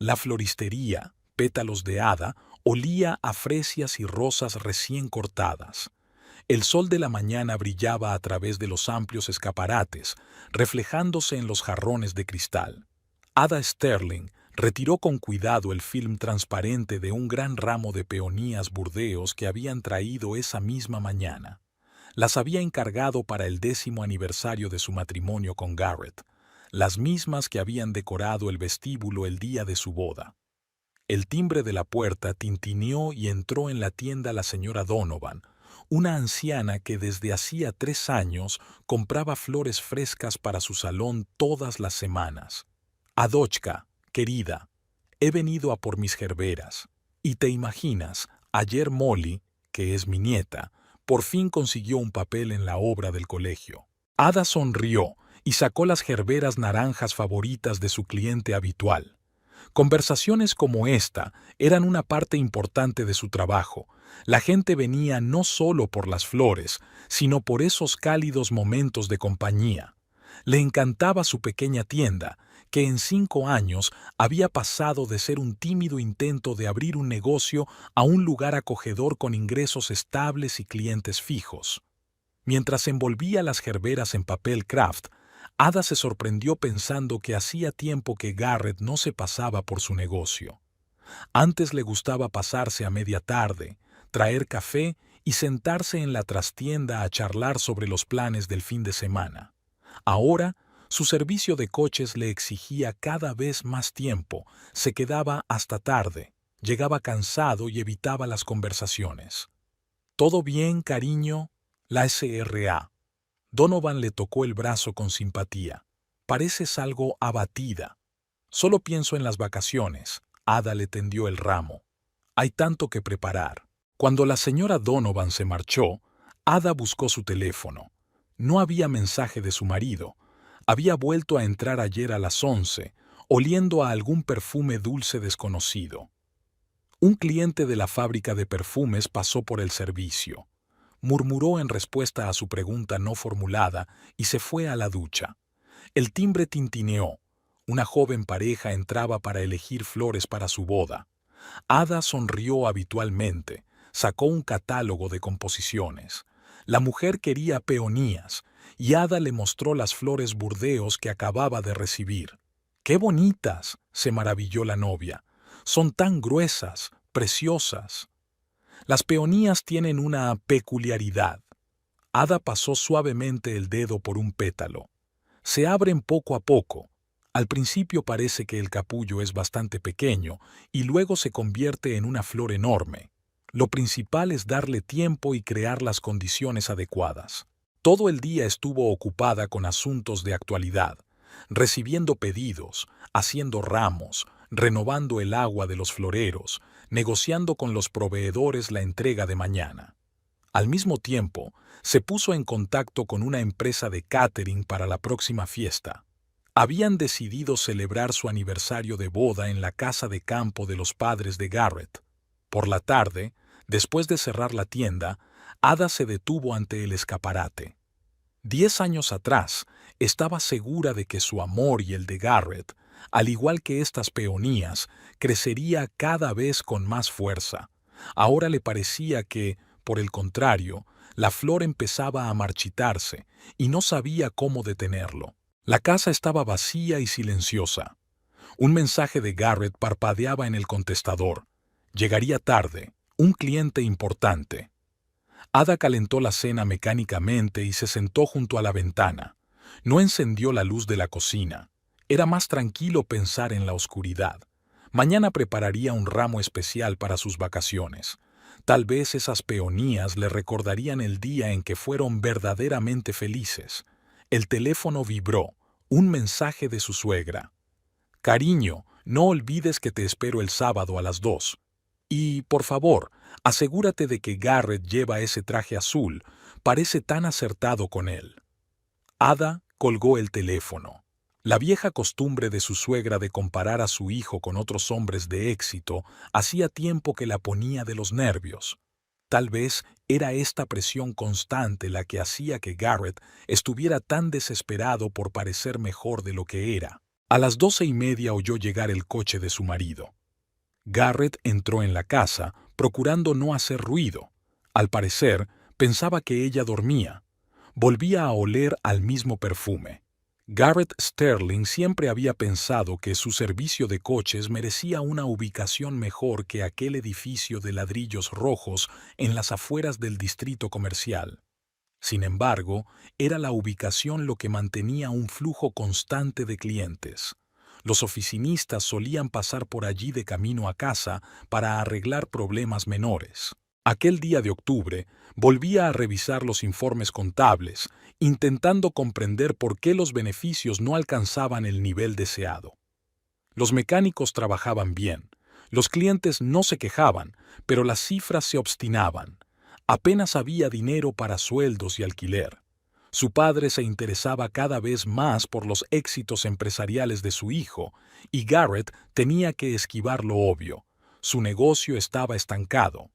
La floristería, pétalos de hada, olía a fresias y rosas recién cortadas. El sol de la mañana brillaba a través de los amplios escaparates, reflejándose en los jarrones de cristal. Ada Sterling retiró con cuidado el film transparente de un gran ramo de peonías burdeos que habían traído esa misma mañana. Las había encargado para el 10º aniversario de su matrimonio con Garrett, las mismas que habían decorado el vestíbulo el día de su boda. El timbre de la puerta tintineó y entró en la tienda la señora Donovan, una anciana que desde hacía 3 años compraba flores frescas para su salón todas las semanas. Adochka, querida, he venido a por mis gerberas. Y te imaginas, ayer Molly, que es mi nieta, por fin consiguió un papel en la obra del colegio. Ada sonrió y sacó las gerberas naranjas favoritas de su cliente habitual. Conversaciones como esta eran una parte importante de su trabajo. La gente venía no solo por las flores, sino por esos cálidos momentos de compañía. Le encantaba su pequeña tienda, que en 5 años había pasado de ser un tímido intento de abrir un negocio a un lugar acogedor con ingresos estables y clientes fijos. Mientras envolvía las gerberas en papel craft, Ada se sorprendió pensando que hacía tiempo que Garrett no se pasaba por su negocio. Antes le gustaba pasarse a media tarde, traer café y sentarse en la trastienda a charlar sobre los planes del fin de semana. Ahora, su servicio de coches le exigía cada vez más tiempo, se quedaba hasta tarde, llegaba cansado y evitaba las conversaciones. «¿Todo bien, cariño?» La SRA. Donovan le tocó el brazo con simpatía. «Pareces algo abatida». «Solo pienso en las vacaciones». Ada le tendió el ramo. «Hay tanto que preparar». Cuando la señora Donovan se marchó, Ada buscó su teléfono. No había mensaje de su marido. Había vuelto a entrar ayer a las 11, oliendo a algún perfume dulce desconocido. Un cliente de la fábrica de perfumes pasó por el servicio. Murmuró en respuesta a su pregunta no formulada y se fue a la ducha. El timbre tintineó. Una joven pareja entraba para elegir flores para su boda. Ada sonrió habitualmente, sacó un catálogo de composiciones. La mujer quería peonías, y Ada le mostró las flores burdeos que acababa de recibir. «¡Qué bonitas!», se maravilló la novia. «Son tan gruesas, preciosas». Las peonías tienen una peculiaridad. Ada pasó suavemente el dedo por un pétalo. Se abren poco a poco. Al principio parece que el capullo es bastante pequeño y luego se convierte en una flor enorme. Lo principal es darle tiempo y crear las condiciones adecuadas. Todo el día estuvo ocupada con asuntos de actualidad, recibiendo pedidos, haciendo ramos, renovando el agua de los floreros, negociando con los proveedores la entrega de mañana. Al mismo tiempo, se puso en contacto con una empresa de catering para la próxima fiesta. Habían decidido celebrar su aniversario de boda en la casa de campo de los padres de Garrett. Por la tarde, después de cerrar la tienda, Ada se detuvo ante el escaparate. 10 años atrás, estaba segura de que su amor y el de Garrett, al igual que estas peonías, crecería cada vez con más fuerza. Ahora le parecía que, por el contrario, la flor empezaba a marchitarse y no sabía cómo detenerlo. La casa estaba vacía y silenciosa. Un mensaje de Garrett parpadeaba en el contestador. Llegaría tarde, un cliente importante. Ada calentó la cena mecánicamente y se sentó junto a la ventana. No encendió la luz de la cocina. Era más tranquilo pensar en la oscuridad. Mañana prepararía un ramo especial para sus vacaciones. Tal vez esas peonías le recordarían el día en que fueron verdaderamente felices. El teléfono vibró. Un mensaje de su suegra. «Cariño, no olvides que te espero el sábado a las 2. Y, por favor, asegúrate de que Garrett lleva ese traje azul. Parece tan acertado con él». Ada colgó el teléfono. La vieja costumbre de su suegra de comparar a su hijo con otros hombres de éxito hacía tiempo que la ponía de los nervios. Tal vez era esta presión constante la que hacía que Garrett estuviera tan desesperado por parecer mejor de lo que era. A las 12:30 oyó llegar el coche de su marido. Garrett entró en la casa, procurando no hacer ruido. Al parecer, pensaba que ella dormía. Volvía a oler al mismo perfume. Garrett Sterling siempre había pensado que su servicio de coches merecía una ubicación mejor que aquel edificio de ladrillos rojos en las afueras del distrito comercial. Sin embargo, era la ubicación lo que mantenía un flujo constante de clientes. Los oficinistas solían pasar por allí de camino a casa para arreglar problemas menores. Aquel día de octubre, volvía a revisar los informes contables, intentando comprender por qué los beneficios no alcanzaban el nivel deseado. Los mecánicos trabajaban bien, los clientes no se quejaban, pero las cifras se obstinaban. Apenas había dinero para sueldos y alquiler. Su padre se interesaba cada vez más por los éxitos empresariales de su hijo, y Garrett tenía que esquivar lo obvio. Su negocio estaba estancado.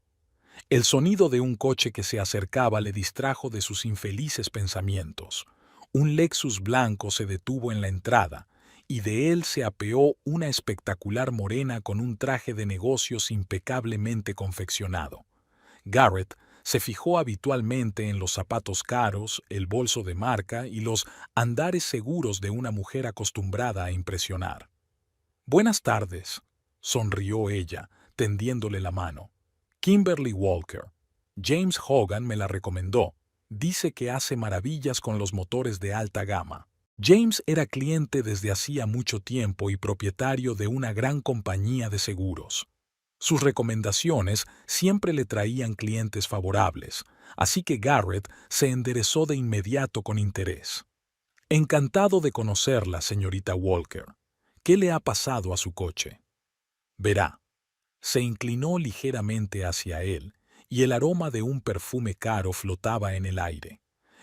El sonido de un coche que se acercaba le distrajo de sus infelices pensamientos. Un Lexus blanco se detuvo en la entrada, y de él se apeó una espectacular morena con un traje de negocios impecablemente confeccionado. Garrett se fijó habitualmente en los zapatos caros, el bolso de marca y los andares seguros de una mujer acostumbrada a impresionar. «Buenas tardes», sonrió ella, tendiéndole la mano. «Kimberly Walker. James Hogan me la recomendó. Dice que hace maravillas con los motores de alta gama». James era cliente desde hacía mucho tiempo y propietario de una gran compañía de seguros. Sus recomendaciones siempre le traían clientes favorables, así que Garrett se enderezó de inmediato con interés. «Encantado de conocerla, señorita Walker. ¿Qué le ha pasado a su coche?» «Verá». Se inclinó ligeramente hacia él, y el aroma de un perfume caro flotaba en el aire.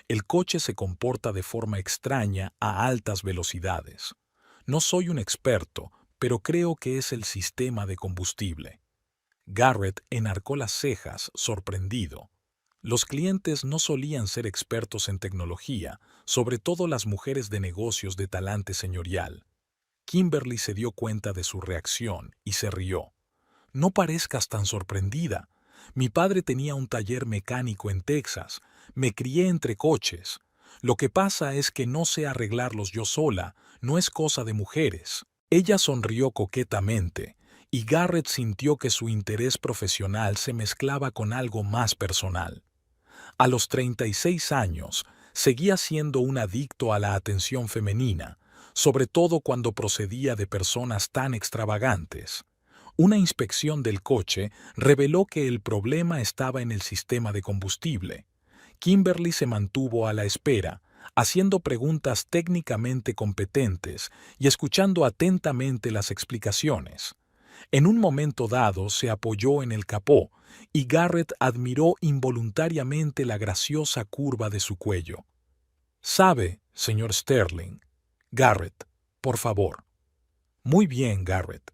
«El coche se comporta de forma extraña a altas velocidades. No soy un experto, pero creo que es el sistema de combustible». Garrett enarcó las cejas, sorprendido. Los clientes no solían ser expertos en tecnología, sobre todo las mujeres de negocios de talante señorial. Kimberly se dio cuenta de su reacción y se rió. «No parezcas tan sorprendida. Mi padre tenía un taller mecánico en Texas. Me crié entre coches. Lo que pasa es que no sé arreglarlos yo sola, no es cosa de mujeres». Ella sonrió coquetamente, y Garrett sintió que su interés profesional se mezclaba con algo más personal. A los 36 años, seguía siendo un adicto a la atención femenina, sobre todo cuando procedía de personas tan extravagantes. Una inspección del coche reveló que el problema estaba en el sistema de combustible. Kimberly se mantuvo a la espera, haciendo preguntas técnicamente competentes y escuchando atentamente las explicaciones. En un momento dado se apoyó en el capó, y Garrett admiró involuntariamente la graciosa curva de su cuello. «¿Sabe, señor Sterling?» «Garrett, por favor». «Muy bien, Garrett.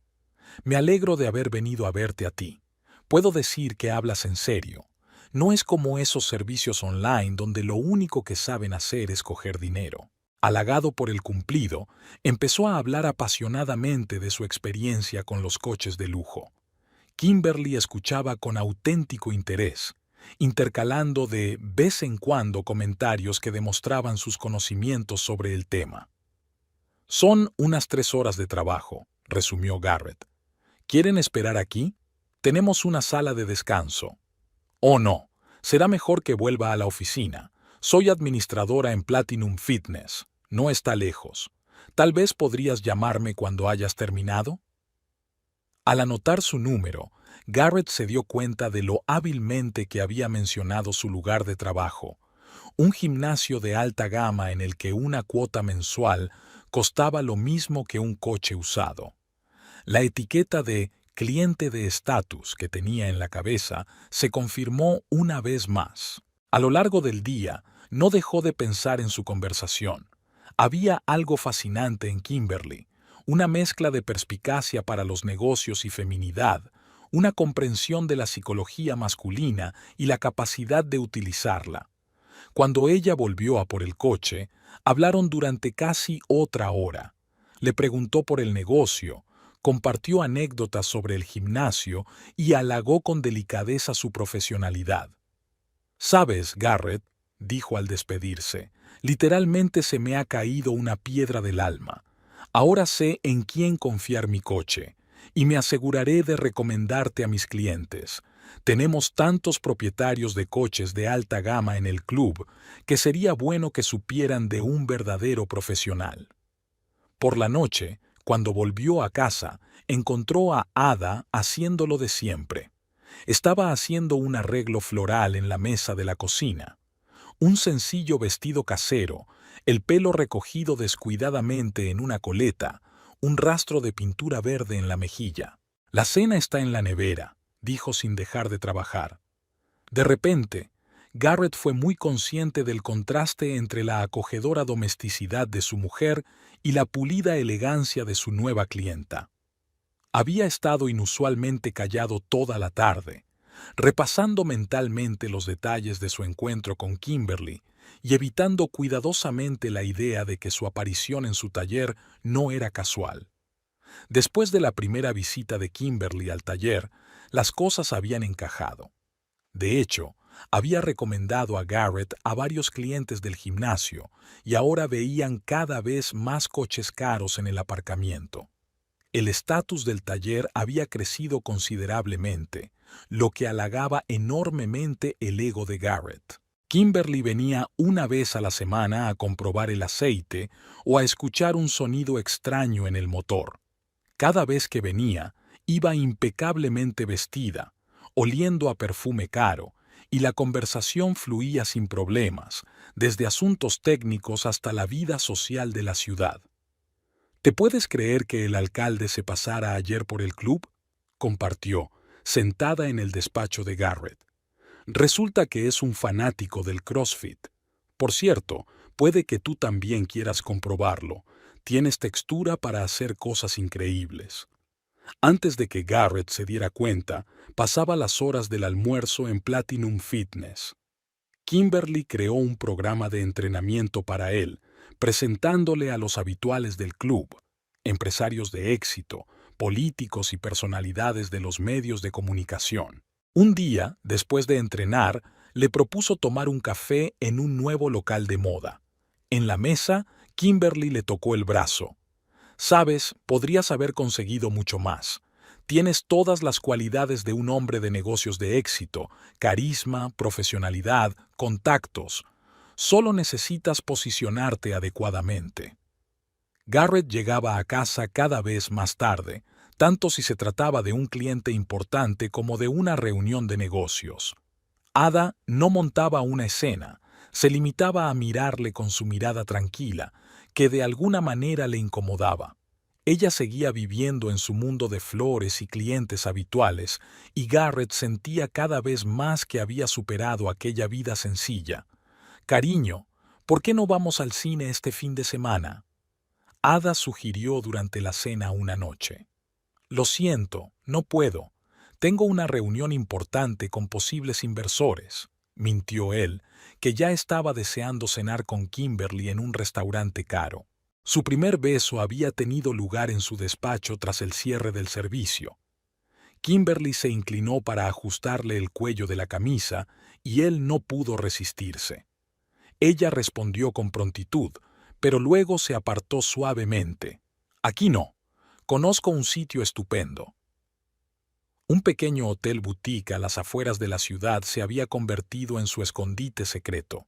Me alegro de haber venido a verte a ti. Puedo decir que hablas en serio. No es como esos servicios online donde lo único que saben hacer es coger dinero». Halagado por el cumplido, empezó a hablar apasionadamente de su experiencia con los coches de lujo. Kimberly escuchaba con auténtico interés, intercalando de vez en cuando comentarios que demostraban sus conocimientos sobre el tema. «Son unas 3 horas de trabajo», resumió Garrett. «¿Quieren esperar aquí? Tenemos una sala de descanso». «Oh, no, será mejor que vuelva a la oficina. Soy administradora en Platinum Fitness. No está lejos. Tal vez podrías llamarme cuando hayas terminado». Al anotar su número, Garrett se dio cuenta de lo hábilmente que había mencionado su lugar de trabajo, un gimnasio de alta gama en el que una cuota mensual costaba lo mismo que un coche usado. La etiqueta de cliente de estatus que tenía en la cabeza se confirmó una vez más. A lo largo del día, no dejó de pensar en su conversación. Había algo fascinante en Kimberly, una mezcla de perspicacia para los negocios y feminidad, una comprensión de la psicología masculina y la capacidad de utilizarla. Cuando ella volvió a por el coche, hablaron durante casi otra hora. Le preguntó por el negocio, compartió anécdotas sobre el gimnasio y halagó con delicadeza su profesionalidad. «Sabes, Garrett», dijo al despedirse, «literalmente se me ha caído una piedra del alma. Ahora sé en quién confiar mi coche, y me aseguraré de recomendarte a mis clientes. Tenemos tantos propietarios de coches de alta gama en el club que sería bueno que supieran de un verdadero profesional». Por la noche, cuando volvió a casa, encontró a Ada haciéndolo de siempre. Estaba haciendo un arreglo floral en la mesa de la cocina. Un sencillo vestido casero, el pelo recogido descuidadamente en una coleta, un rastro de pintura verde en la mejilla. «La cena está en la nevera», dijo sin dejar de trabajar. De repente, Garrett fue muy consciente del contraste entre la acogedora domesticidad de su mujer y la pulida elegancia de su nueva clienta. Había estado inusualmente callado toda la tarde, repasando mentalmente los detalles de su encuentro con Kimberly y evitando cuidadosamente la idea de que su aparición en su taller no era casual. Después de la primera visita de Kimberly al taller, las cosas habían encajado. De hecho, había recomendado a Garrett a varios clientes del gimnasio y ahora veían cada vez más coches caros en el aparcamiento. El estatus del taller había crecido considerablemente, lo que halagaba enormemente el ego de Garrett. Kimberly venía una vez a la semana a comprobar el aceite o a escuchar un sonido extraño en el motor. Cada vez que venía, iba impecablemente vestida, oliendo a perfume caro, y la conversación fluía sin problemas, desde asuntos técnicos hasta la vida social de la ciudad. «¿Te puedes creer que el alcalde se pasara ayer por el club?», compartió, sentada en el despacho de Garrett. «Resulta que es un fanático del CrossFit. Por cierto, puede que tú también quieras comprobarlo. Tienes textura para hacer cosas increíbles». Antes de que Garrett se diera cuenta, pasaba las horas del almuerzo en Platinum Fitness. Kimberly creó un programa de entrenamiento para él, presentándole a los habituales del club, empresarios de éxito, políticos y personalidades de los medios de comunicación. Un día, después de entrenar, le propuso tomar un café en un nuevo local de moda. En la mesa, Kimberly le tocó el brazo. «Sabes, podrías haber conseguido mucho más. Tienes todas las cualidades de un hombre de negocios de éxito: carisma, profesionalidad, contactos. Solo necesitas posicionarte adecuadamente». Garrett llegaba a casa cada vez más tarde, tanto si se trataba de un cliente importante como de una reunión de negocios. Ada no montaba una escena, se limitaba a mirarle con su mirada tranquila, que de alguna manera le incomodaba. Ella seguía viviendo en su mundo de flores y clientes habituales, y Garrett sentía cada vez más que había superado aquella vida sencilla. «Cariño, ¿por qué no vamos al cine este fin de semana?», Ada sugirió durante la cena una noche. «Lo siento, no puedo. Tengo una reunión importante con posibles inversores», mintió él, que ya estaba deseando cenar con Kimberly en un restaurante caro. Su primer beso había tenido lugar en su despacho tras el cierre del servicio. Kimberly se inclinó para ajustarle el cuello de la camisa y él no pudo resistirse. Ella respondió con prontitud, pero luego se apartó suavemente. «Aquí no. Conozco un sitio estupendo». Un pequeño hotel boutique a las afueras de la ciudad se había convertido en su escondite secreto.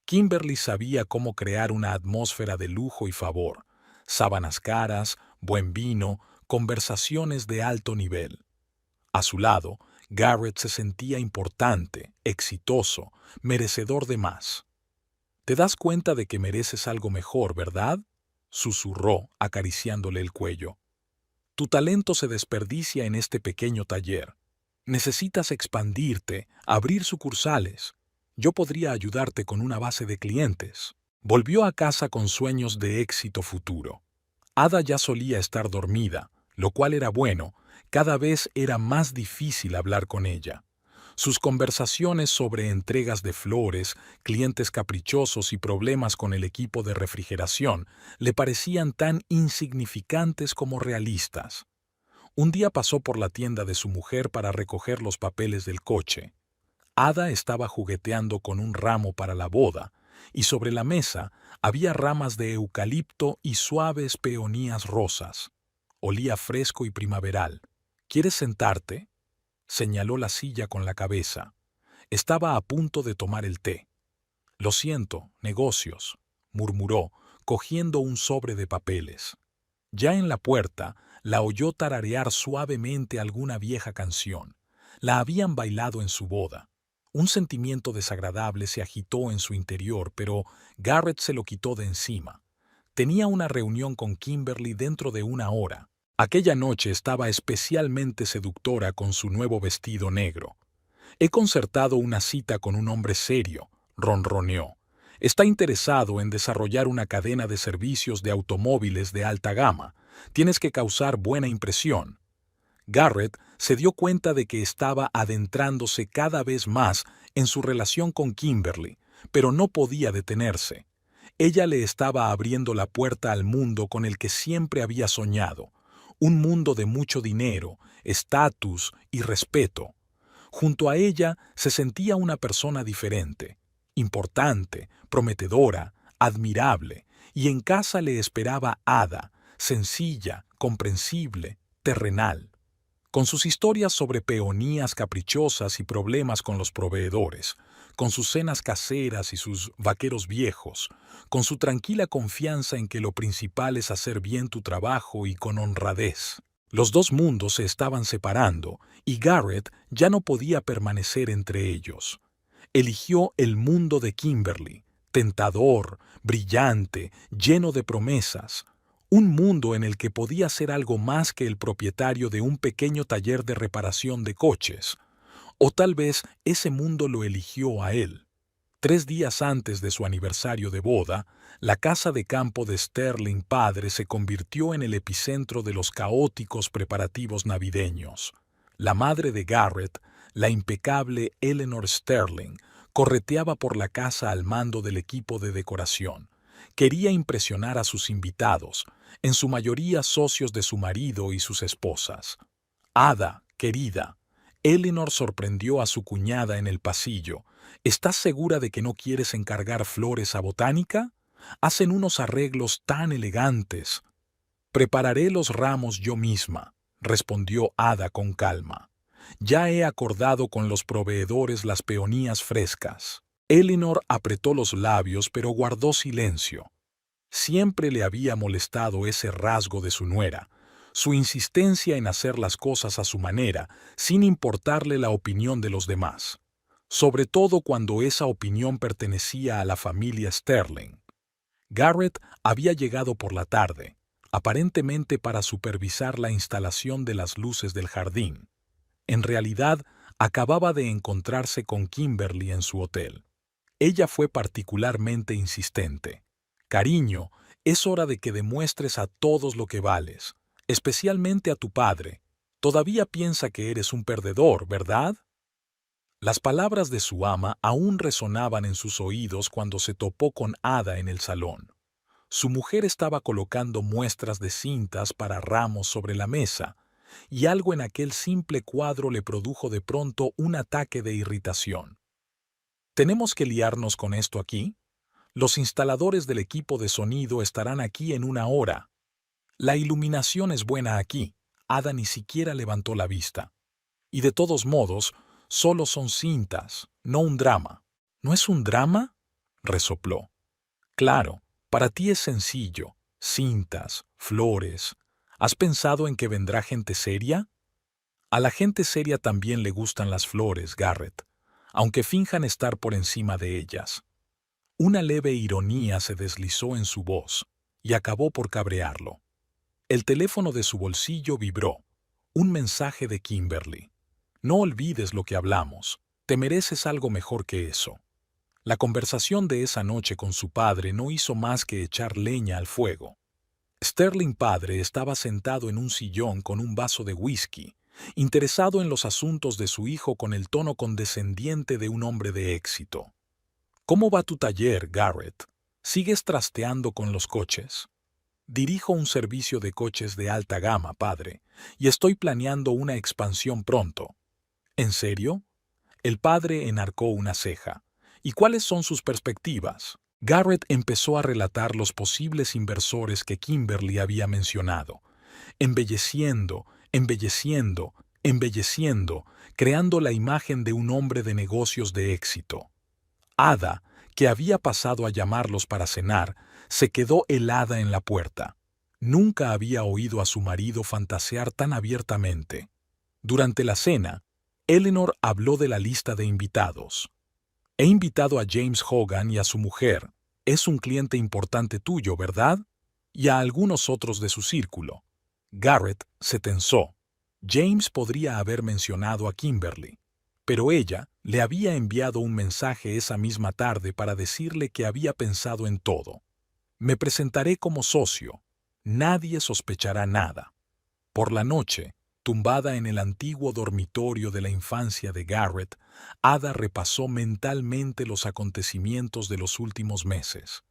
Kimberly sabía cómo crear una atmósfera de lujo y favor: sábanas caras, buen vino, conversaciones de alto nivel. A su lado, Garrett se sentía importante, exitoso, merecedor de más. «Te das cuenta de que mereces algo mejor, ¿verdad?», susurró, acariciándole el cuello. «Tu talento se desperdicia en este pequeño taller. Necesitas expandirte, abrir sucursales. Yo podría ayudarte con una base de clientes». Volvió a casa con sueños de éxito futuro. Ada ya solía estar dormida, lo cual era bueno. Cada vez era más difícil hablar con ella. Sus conversaciones sobre entregas de flores, clientes caprichosos y problemas con el equipo de refrigeración le parecían tan insignificantes como realistas. Un día pasó por la tienda de su mujer para recoger los papeles del coche. Ada estaba jugueteando con un ramo para la boda, y sobre la mesa había ramas de eucalipto y suaves peonías rosas. Olía fresco y primaveral. ¿Quieres sentarte? Señaló la silla con la cabeza. Estaba a punto de tomar el té. Lo siento, negocios, murmuró, cogiendo un sobre de papeles. Ya en la puerta, la oyó tararear suavemente alguna vieja canción. La habían bailado en su boda. Un sentimiento desagradable se agitó en su interior, pero Garrett se lo quitó de encima. Tenía una reunión con Kimberly dentro de una hora. Aquella noche estaba especialmente seductora con su nuevo vestido negro. He concertado una cita con un hombre serio, ronroneó. Está interesado en desarrollar una cadena de servicios de automóviles de alta gama. Tienes que causar buena impresión. Garrett se dio cuenta de que estaba adentrándose cada vez más en su relación con Kimberly, pero no podía detenerse. Ella le estaba abriendo la puerta al mundo con el que siempre había soñado, un mundo de mucho dinero, estatus y respeto. Junto a ella se sentía una persona diferente, importante, prometedora, admirable, y en casa le esperaba Ada, sencilla, comprensible, terrenal. Con sus historias sobre peonías caprichosas y problemas con los proveedores, con sus cenas caseras y sus vaqueros viejos, con su tranquila confianza en que lo principal es hacer bien tu trabajo y con honradez. Los dos mundos se estaban separando y Garrett ya no podía permanecer entre ellos. Eligió el mundo de Kimberly, tentador, brillante, lleno de promesas. Un mundo en el que podía ser algo más que el propietario de un pequeño taller de reparación de coches. O tal vez ese mundo lo eligió a él. 3 días antes de su aniversario de boda, la casa de campo de Sterling padre se convirtió en el epicentro de los caóticos preparativos navideños. La madre de Garrett, la impecable Eleanor Sterling, correteaba por la casa al mando del equipo de decoración. Quería impresionar a sus invitados, en su mayoría socios de su marido y sus esposas. Ada, querida, Eleanor sorprendió a su cuñada en el pasillo. ¿Estás segura de que no quieres encargar flores a Botánica? Hacen unos arreglos tan elegantes. Prepararé los ramos yo misma, respondió Ada con calma. Ya he acordado con los proveedores las peonías frescas. Eleanor apretó los labios pero guardó silencio. Siempre le había molestado ese rasgo de su nuera, su insistencia en hacer las cosas a su manera, sin importarle la opinión de los demás, sobre todo cuando esa opinión pertenecía a la familia Sterling. Garrett había llegado por la tarde, aparentemente para supervisar la instalación de las luces del jardín. En realidad, acababa de encontrarse con Kimberly en su hotel. Ella fue particularmente insistente. Cariño, es hora de que demuestres a todos lo que vales, especialmente a tu padre. Todavía piensa que eres un perdedor, ¿verdad? Las palabras de su ama aún resonaban en sus oídos cuando se topó con Ada en el salón. Su mujer estaba colocando muestras de cintas para ramos sobre la mesa, y algo en aquel simple cuadro le produjo de pronto un ataque de irritación. ¿Tenemos que liarnos con esto aquí? Los instaladores del equipo de sonido estarán aquí en una hora. La iluminación es buena aquí. Ada ni siquiera levantó la vista. Y de todos modos, solo son cintas, no un drama. ¿No es un drama? Resopló. Claro, para ti es sencillo. Cintas, flores. ¿Has pensado en que vendrá gente seria? A la gente seria también le gustan las flores, Garrett, aunque finjan estar por encima de ellas. Una leve ironía se deslizó en su voz y acabó por cabrearlo. El teléfono de su bolsillo vibró. Un mensaje de Kimberly. No olvides lo que hablamos. Te mereces algo mejor que eso. La conversación de esa noche con su padre no hizo más que echar leña al fuego. Sterling padre estaba sentado en un sillón con un vaso de whisky interesado en los asuntos de su hijo con el tono condescendiente de un hombre de éxito. ¿Cómo va tu taller, Garrett? ¿Sigues trasteando con los coches? Dirijo un servicio de coches de alta gama, padre, y estoy planeando una expansión pronto. ¿En serio? El padre enarcó una ceja. ¿Y cuáles son sus perspectivas? Garrett empezó a relatar los posibles inversores que Kimberly había mencionado, embelleciendo, embelleciendo, embelleciendo, creando la imagen de un hombre de negocios de éxito. Ada, que había pasado a llamarlos para cenar, se quedó helada en la puerta. Nunca había oído a su marido fantasear tan abiertamente. Durante la cena, Eleanor habló de la lista de invitados. He invitado a James Hogan y a su mujer. Es un cliente importante tuyo, ¿verdad? Y a algunos otros de su círculo. Garrett se tensó. James podría haber mencionado a Kimberly, pero ella le había enviado un mensaje esa misma tarde para decirle que había pensado en todo. Me presentaré como socio. Nadie sospechará nada. Por la noche, tumbada en el antiguo dormitorio de la infancia de Garrett, Ada repasó mentalmente los acontecimientos de los últimos meses.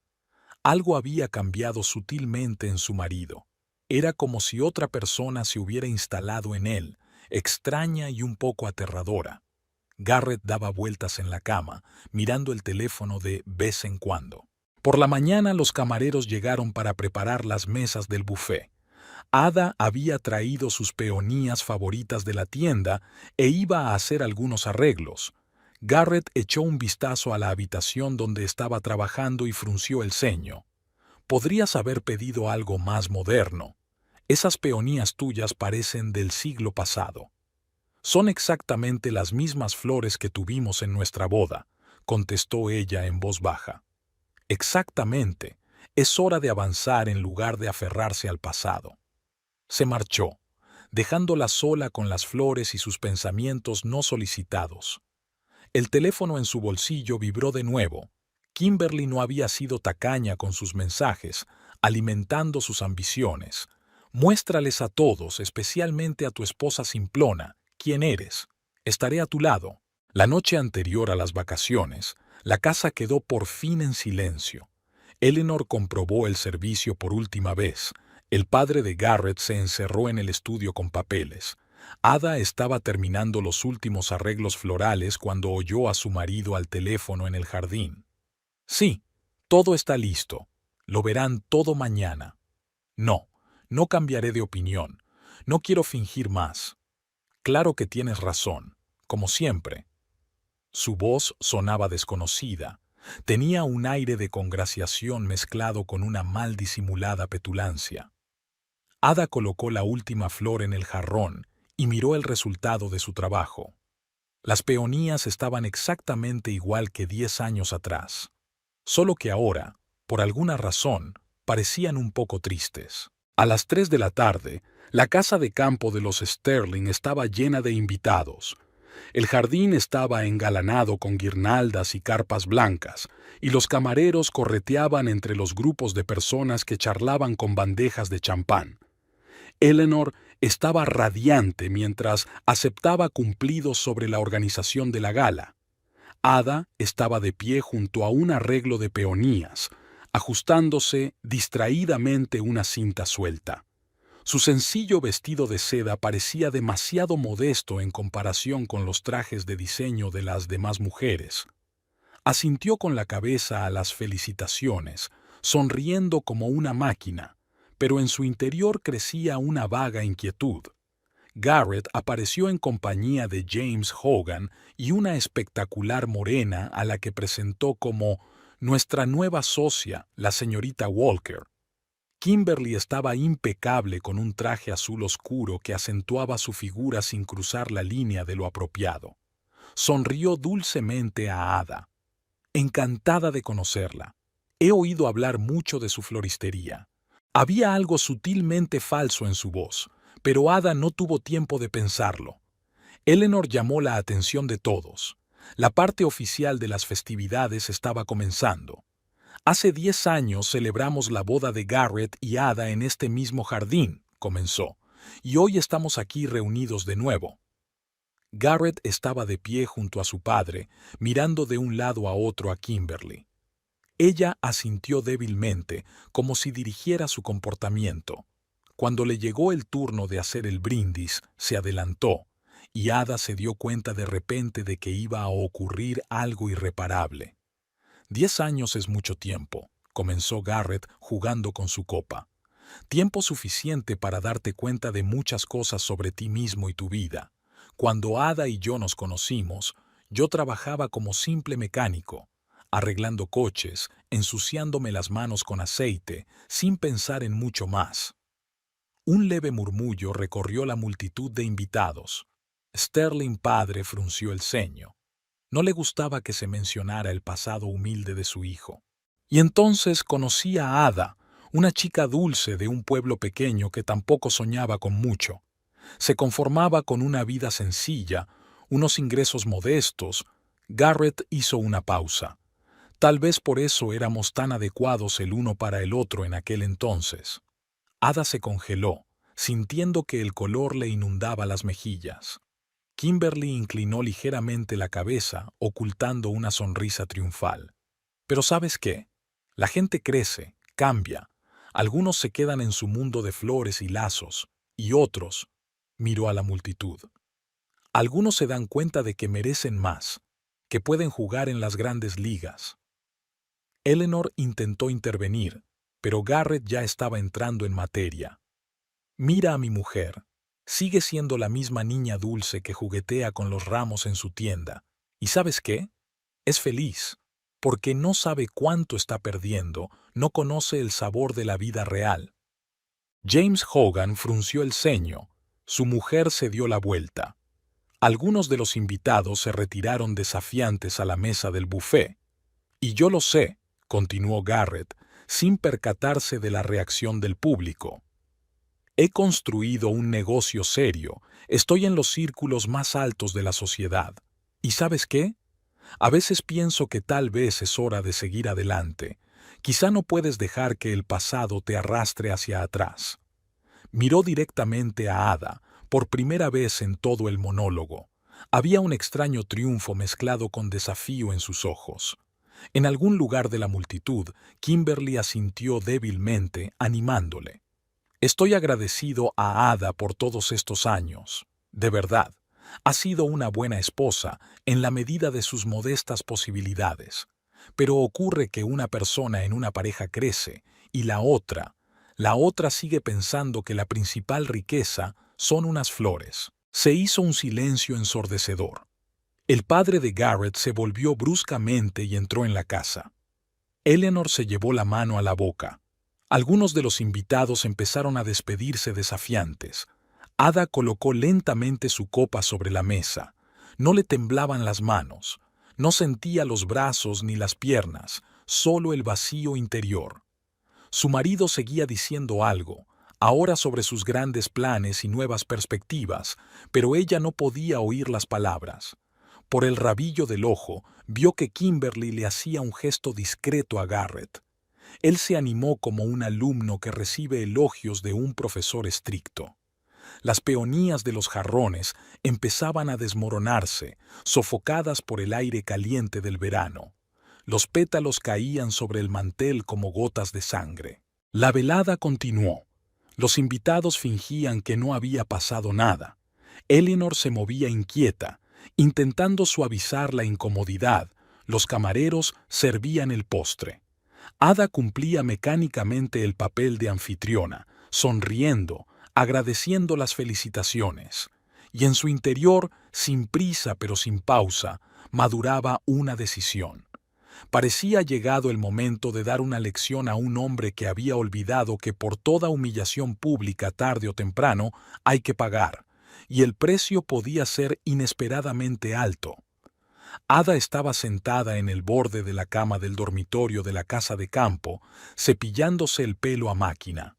Algo había cambiado sutilmente en su marido. Era como si otra persona se hubiera instalado en él, extraña y un poco aterradora. Garrett daba vueltas en la cama, mirando el teléfono de vez en cuando. Por la mañana los camareros llegaron para preparar las mesas del buffet. Ada había traído sus peonías favoritas de la tienda e iba a hacer algunos arreglos. Garrett echó un vistazo a la habitación donde estaba trabajando y frunció el ceño. Podrías haber pedido algo más moderno. Esas peonías tuyas parecen del siglo pasado. Son exactamente las mismas flores que tuvimos en nuestra boda, contestó ella en voz baja. Exactamente. Es hora de avanzar en lugar de aferrarse al pasado. Se marchó, dejándola sola con las flores y sus pensamientos no solicitados. El teléfono en su bolsillo vibró de nuevo. Kimberly no había sido tacaña con sus mensajes, alimentando sus ambiciones. Muéstrales a todos, especialmente a tu esposa simplona, quién eres. Estaré a tu lado. La noche anterior a las vacaciones, la casa quedó por fin en silencio. Eleanor comprobó el servicio por última vez. El padre de Garrett se encerró en el estudio con papeles. Ada estaba terminando los últimos arreglos florales cuando oyó a su marido al teléfono en el jardín. Sí, todo está listo. Lo verán todo mañana. No, no cambiaré de opinión. No quiero fingir más. Claro que tienes razón, como siempre. Su voz sonaba desconocida. Tenía un aire de congraciación mezclado con una mal disimulada petulancia. Ada colocó la última flor en el jarrón y miró el resultado de su trabajo. Las peonías estaban exactamente igual que 10 años atrás, solo que ahora, por alguna razón, parecían un poco tristes. A las 3 de la tarde, la casa de campo de los Sterling estaba llena de invitados. El jardín estaba engalanado con guirnaldas y carpas blancas, y los camareros correteaban entre los grupos de personas que charlaban con bandejas de champán. Eleanor estaba radiante mientras aceptaba cumplidos sobre la organización de la gala. Ada estaba de pie junto a un arreglo de peonías, ajustándose distraídamente una cinta suelta. Su sencillo vestido de seda parecía demasiado modesto en comparación con los trajes de diseño de las demás mujeres. Asintió con la cabeza a las felicitaciones, sonriendo como una máquina, pero en su interior crecía una vaga inquietud. Garrett apareció en compañía de James Hogan y una espectacular morena a la que presentó como nuestra nueva socia, la señorita Walker. Kimberly estaba impecable con un traje azul oscuro que acentuaba su figura sin cruzar la línea de lo apropiado. Sonrió dulcemente a Ada. Encantada de conocerla. He oído hablar mucho de su floristería. Había algo sutilmente falso en su voz, pero Ada no tuvo tiempo de pensarlo. Eleanor llamó la atención de todos. La parte oficial de las festividades estaba comenzando. Hace 10 años celebramos la boda de Garrett y Ada en este mismo jardín, comenzó, y hoy estamos aquí reunidos de nuevo. Garrett estaba de pie junto a su padre, mirando de un lado a otro a Kimberly. Ella asintió débilmente, como si dirigiera su comportamiento. Cuando le llegó el turno de hacer el brindis, se adelantó, y Ada se dio cuenta de repente de que iba a ocurrir algo irreparable. 10 años es mucho tiempo, comenzó Garrett jugando con su copa. Tiempo suficiente para darte cuenta de muchas cosas sobre ti mismo y tu vida. Cuando Ada y yo nos conocimos, yo trabajaba como simple mecánico, arreglando coches, ensuciándome las manos con aceite, sin pensar en mucho más. Un leve murmullo recorrió la multitud de invitados. Sterling padre frunció el ceño. No le gustaba que se mencionara el pasado humilde de su hijo. Y entonces conocí a Ada, una chica dulce de un pueblo pequeño que tampoco soñaba con mucho. Se conformaba con una vida sencilla, unos ingresos modestos. Garrett hizo una pausa. Tal vez por eso éramos tan adecuados el uno para el otro en aquel entonces. Ada se congeló, sintiendo que el color le inundaba las mejillas. Kimberly inclinó ligeramente la cabeza, ocultando una sonrisa triunfal. Pero ¿sabes qué? La gente crece, cambia. Algunos se quedan en su mundo de flores y lazos, y otros, miró a la multitud. Algunos se dan cuenta de que merecen más, que pueden jugar en las grandes ligas. Eleanor intentó intervenir, pero Garrett ya estaba entrando en materia. Mira a mi mujer. Sigue siendo la misma niña dulce que juguetea con los ramos en su tienda. ¿Y sabes qué? Es feliz, porque no sabe cuánto está perdiendo, no conoce el sabor de la vida real. James Hogan frunció el ceño. Su mujer se dio la vuelta. Algunos de los invitados se retiraron desafiantes a la mesa del buffet. Y yo lo sé, continuó Garrett, sin percatarse de la reacción del público. He construido un negocio serio, estoy en los círculos más altos de la sociedad. ¿Y sabes qué? A veces pienso que tal vez es hora de seguir adelante. Quizá no puedes dejar que el pasado te arrastre hacia atrás. Miró directamente a Ada, por primera vez en todo el monólogo. Había un extraño triunfo mezclado con desafío en sus ojos. En algún lugar de la multitud, Kimberly asintió débilmente, animándole. Estoy agradecido a Ada por todos estos años. De verdad, ha sido una buena esposa en la medida de sus modestas posibilidades. Pero ocurre que una persona en una pareja crece y la otra sigue pensando que la principal riqueza son unas flores. Se hizo un silencio ensordecedor. El padre de Garrett se volvió bruscamente y entró en la casa. Eleanor se llevó la mano a la boca. Algunos de los invitados empezaron a despedirse desafiantes. Ada colocó lentamente su copa sobre la mesa. No le temblaban las manos. No sentía los brazos ni las piernas, solo el vacío interior. Su marido seguía diciendo algo, ahora sobre sus grandes planes y nuevas perspectivas, pero ella no podía oír las palabras. Por el rabillo del ojo, vio que Kimberly le hacía un gesto discreto a Garrett. Él se animó como un alumno que recibe elogios de un profesor estricto. Las peonías de los jarrones empezaban a desmoronarse, sofocadas por el aire caliente del verano. Los pétalos caían sobre el mantel como gotas de sangre. La velada continuó. Los invitados fingían que no había pasado nada. Eleanor se movía inquieta, intentando suavizar la incomodidad. Los camareros servían el postre. Ada cumplía mecánicamente el papel de anfitriona, sonriendo, agradeciendo las felicitaciones. Y en su interior, sin prisa pero sin pausa, maduraba una decisión. Parecía llegado el momento de dar una lección a un hombre que había olvidado que por toda humillación pública tarde o temprano hay que pagar, y el precio podía ser inesperadamente alto. Ada estaba sentada en el borde de la cama del dormitorio de la casa de campo, cepillándose el pelo a máquina.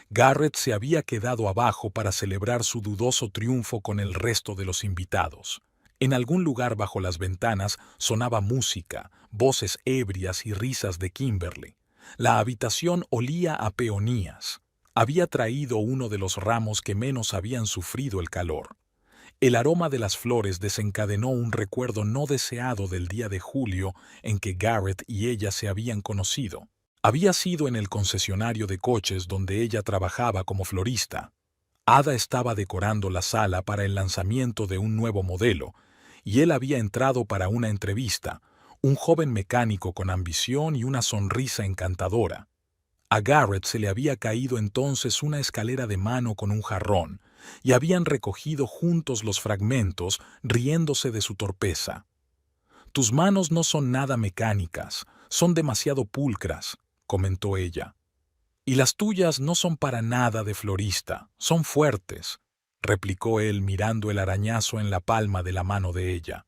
Garrett se había quedado abajo para celebrar su dudoso triunfo con el resto de los invitados. En algún lugar bajo las ventanas sonaba música, voces ebrias y risas de Kimberly. La habitación olía a peonías. había traído uno de los ramos que menos habían sufrido el calor. El aroma de las flores desencadenó un recuerdo no deseado del día de julio en que Garrett y ella se habían conocido. Había sido en el concesionario de coches donde ella trabajaba como florista. Ada estaba decorando la sala para el lanzamiento de un nuevo modelo, y él había entrado para una entrevista, un joven mecánico con ambición y una sonrisa encantadora. A Garrett se le había caído entonces una escalera de mano con un jarrón, y habían recogido juntos los fragmentos, riéndose de su torpeza. «Tus manos no son nada mecánicas, son demasiado pulcras», comentó ella. «Y las tuyas no son para nada de florista, son fuertes», replicó él mirando el arañazo en la palma de la mano de ella.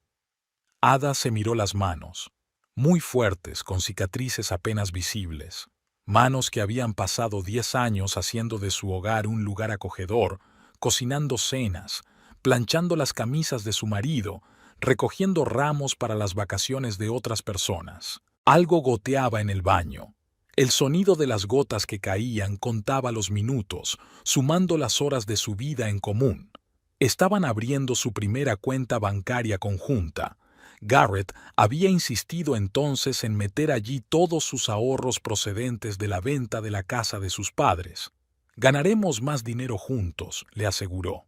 Ada se miró las manos, muy fuertes, con cicatrices apenas visibles. Manos que habían pasado 10 años haciendo de su hogar un lugar acogedor, cocinando cenas, planchando las camisas de su marido, recogiendo ramos para las vacaciones de otras personas. Algo goteaba en el baño. El sonido de las gotas que caían contaba los minutos, sumando las horas de su vida en común. Estaban abriendo su primera cuenta bancaria conjunta. Garrett había insistido entonces en meter allí todos sus ahorros procedentes de la venta de la casa de sus padres. «Ganaremos más dinero juntos», le aseguró.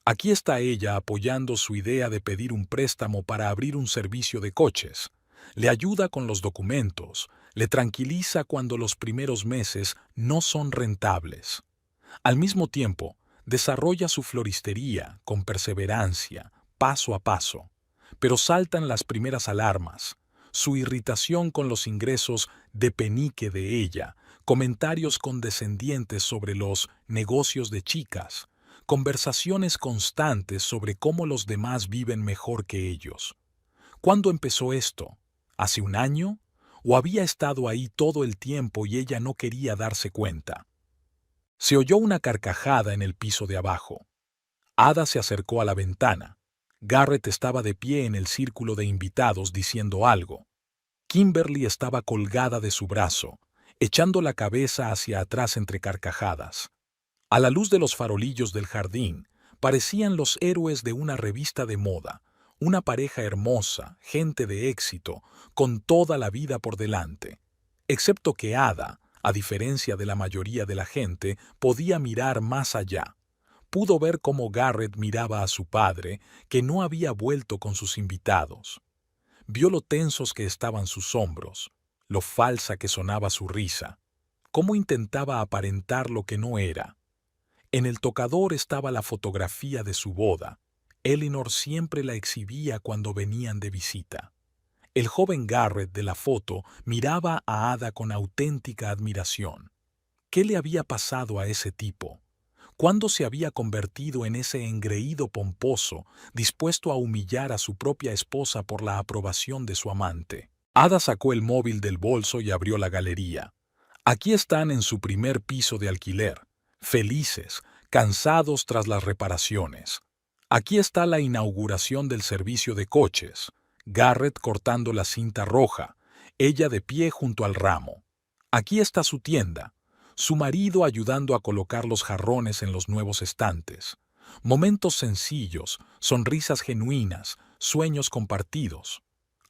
Aquí está ella apoyando su idea de pedir un préstamo para abrir un servicio de coches. Le ayuda con los documentos, le tranquiliza cuando los primeros meses no son rentables. Al mismo tiempo, desarrolla su floristería con perseverancia, paso a paso. Pero saltan las primeras alarmas, su irritación con los ingresos de penique de ella, comentarios condescendientes sobre los negocios de chicas, conversaciones constantes sobre cómo los demás viven mejor que ellos. ¿Cuándo empezó esto? ¿Hace un año? ¿O había estado ahí todo el tiempo y ella no quería darse cuenta? Se oyó una carcajada en el piso de abajo. Ada se acercó a la ventana. Garrett estaba de pie en el círculo de invitados diciendo algo. Kimberly estaba colgada de su brazo, echando la cabeza hacia atrás entre carcajadas. A la luz de los farolillos del jardín, parecían los héroes de una revista de moda, una pareja hermosa, gente de éxito, con toda la vida por delante. Excepto que Ada, a diferencia de la mayoría de la gente, podía mirar más allá. Pudo ver cómo Garrett miraba a su padre, que no había vuelto con sus invitados. Vio lo tensos que estaban sus hombros, lo falsa que sonaba su risa, cómo intentaba aparentar lo que no era. En el tocador estaba la fotografía de su boda. Eleanor siempre la exhibía cuando venían de visita. El joven Garrett de la foto miraba a Ada con auténtica admiración. ¿Qué le había pasado a ese tipo? ¿Cuándo se había convertido en ese engreído pomposo, dispuesto a humillar a su propia esposa por la aprobación de su amante? Ada sacó el móvil del bolso y abrió la galería. Aquí están en su primer piso de alquiler, felices, cansados tras las reparaciones. Aquí está la inauguración del servicio de coches, Garrett cortando la cinta roja, ella de pie junto al ramo. Aquí está su tienda, su marido ayudando a colocar los jarrones en los nuevos estantes. Momentos sencillos, sonrisas genuinas, sueños compartidos.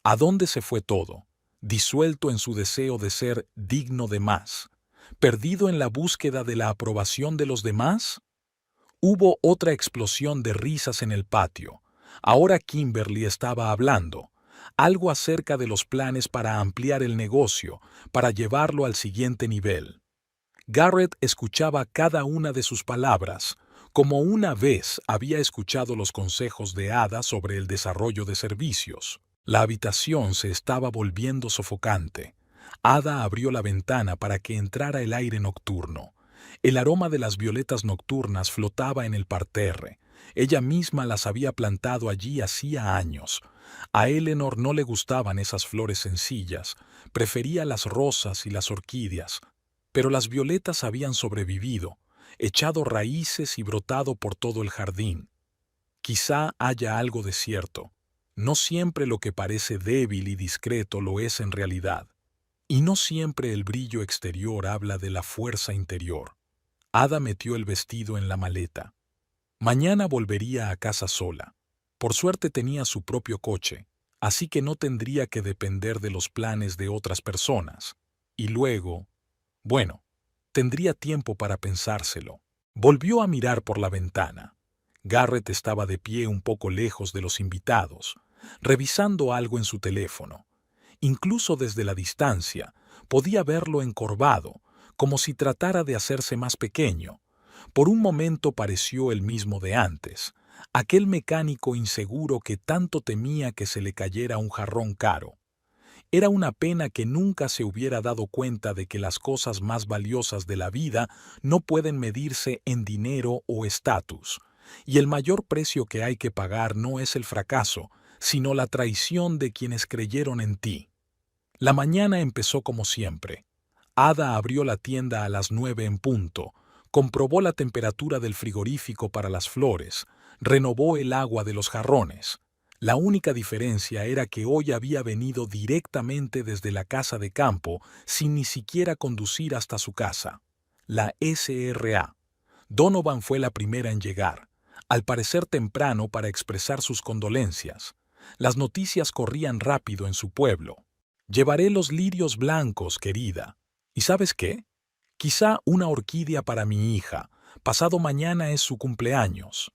¿A dónde se fue todo? Disuelto en su deseo de ser digno de más. ¿Perdido en la búsqueda de la aprobación de los demás? Hubo otra explosión de risas en el patio. Ahora Kimberly estaba hablando. Algo acerca de los planes para ampliar el negocio, para llevarlo al siguiente nivel. Garrett escuchaba cada una de sus palabras, como una vez había escuchado los consejos de Ada sobre el desarrollo de servicios. La habitación se estaba volviendo sofocante. Ada abrió la ventana para que entrara el aire nocturno. El aroma de las violetas nocturnas flotaba en el parterre. Ella misma las había plantado allí hacía años. A Eleanor no le gustaban esas flores sencillas, prefería las rosas y las orquídeas. Pero las violetas habían sobrevivido, echado raíces y brotado por todo el jardín. Quizá haya algo de cierto. No siempre lo que parece débil y discreto lo es en realidad. Y no siempre el brillo exterior habla de la fuerza interior. Ada metió el vestido en la maleta. Mañana volvería a casa sola. Por suerte tenía su propio coche, así que no tendría que depender de los planes de otras personas. Y luego, bueno, tendría tiempo para pensárselo. Volvió a mirar por la ventana. Garrett estaba de pie un poco lejos de los invitados, revisando algo en su teléfono. Incluso desde la distancia, podía verlo encorvado, como si tratara de hacerse más pequeño. Por un momento pareció el mismo de antes, aquel mecánico inseguro que tanto temía que se le cayera un jarrón caro. Era una pena que nunca se hubiera dado cuenta de que las cosas más valiosas de la vida no pueden medirse en dinero o estatus, y el mayor precio que hay que pagar no es el fracaso, sino la traición de quienes creyeron en ti. La mañana empezó como siempre. Ada abrió la tienda a las 9 en punto, comprobó la temperatura del frigorífico para las flores, renovó el agua de los jarrones. La única diferencia era que hoy había venido directamente desde la casa de campo sin ni siquiera conducir hasta su casa. La SRA. Donovan fue la primera en llegar, al parecer temprano para expresar sus condolencias. Las noticias corrían rápido en su pueblo. Llevaré los lirios blancos, querida. ¿Y sabes qué? Quizá una orquídea para mi hija. Pasado mañana es su cumpleaños.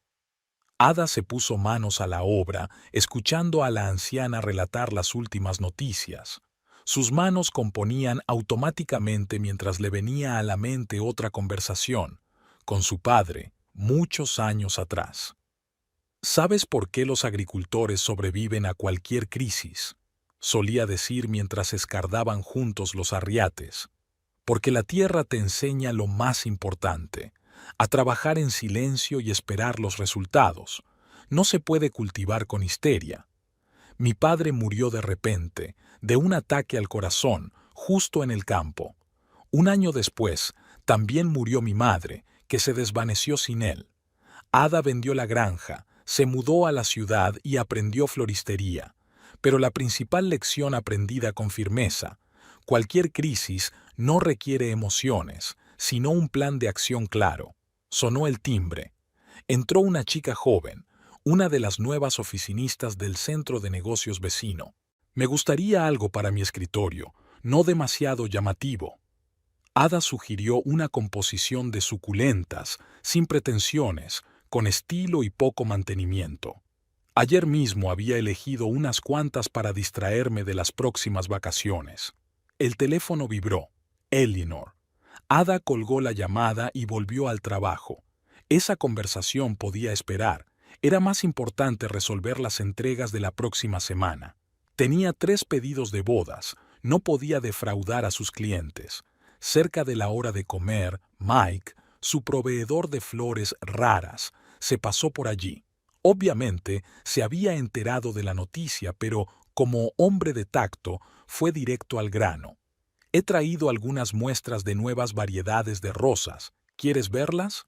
Ada se puso manos a la obra, escuchando a la anciana relatar las últimas noticias. Sus manos componían automáticamente mientras le venía a la mente otra conversación, con su padre, muchos años atrás. ¿Sabes por qué los agricultores sobreviven a cualquier crisis?, solía decir mientras escardaban juntos los arriates. Porque la tierra te enseña lo más importante, a trabajar en silencio y esperar los resultados. No se puede cultivar con histeria. Mi padre murió de repente, de un ataque al corazón, justo en el campo. Un año después, también murió mi madre, que se desvaneció sin él. Ada vendió la granja, se mudó a la ciudad y aprendió floristería. Pero la principal lección aprendida con firmeza: cualquier crisis no requiere emociones, sino un plan de acción claro. Sonó el timbre. Entró una chica joven, una de las nuevas oficinistas del centro de negocios vecino. Me gustaría algo para mi escritorio, no demasiado llamativo. Ada sugirió una composición de suculentas, sin pretensiones, con estilo y poco mantenimiento. Ayer mismo había elegido unas cuantas para distraerme de las próximas vacaciones. El teléfono vibró. Eleanor. Ada colgó la llamada y volvió al trabajo. Esa conversación podía esperar. Era más importante resolver las entregas de la próxima semana. Tenía 3 pedidos de bodas. No podía defraudar a sus clientes. Cerca de la hora de comer, Mike, su proveedor de flores raras, se pasó por allí. Obviamente, se había enterado de la noticia, pero, como hombre de tacto, fue directo al grano. He traído algunas muestras de nuevas variedades de rosas. ¿Quieres verlas?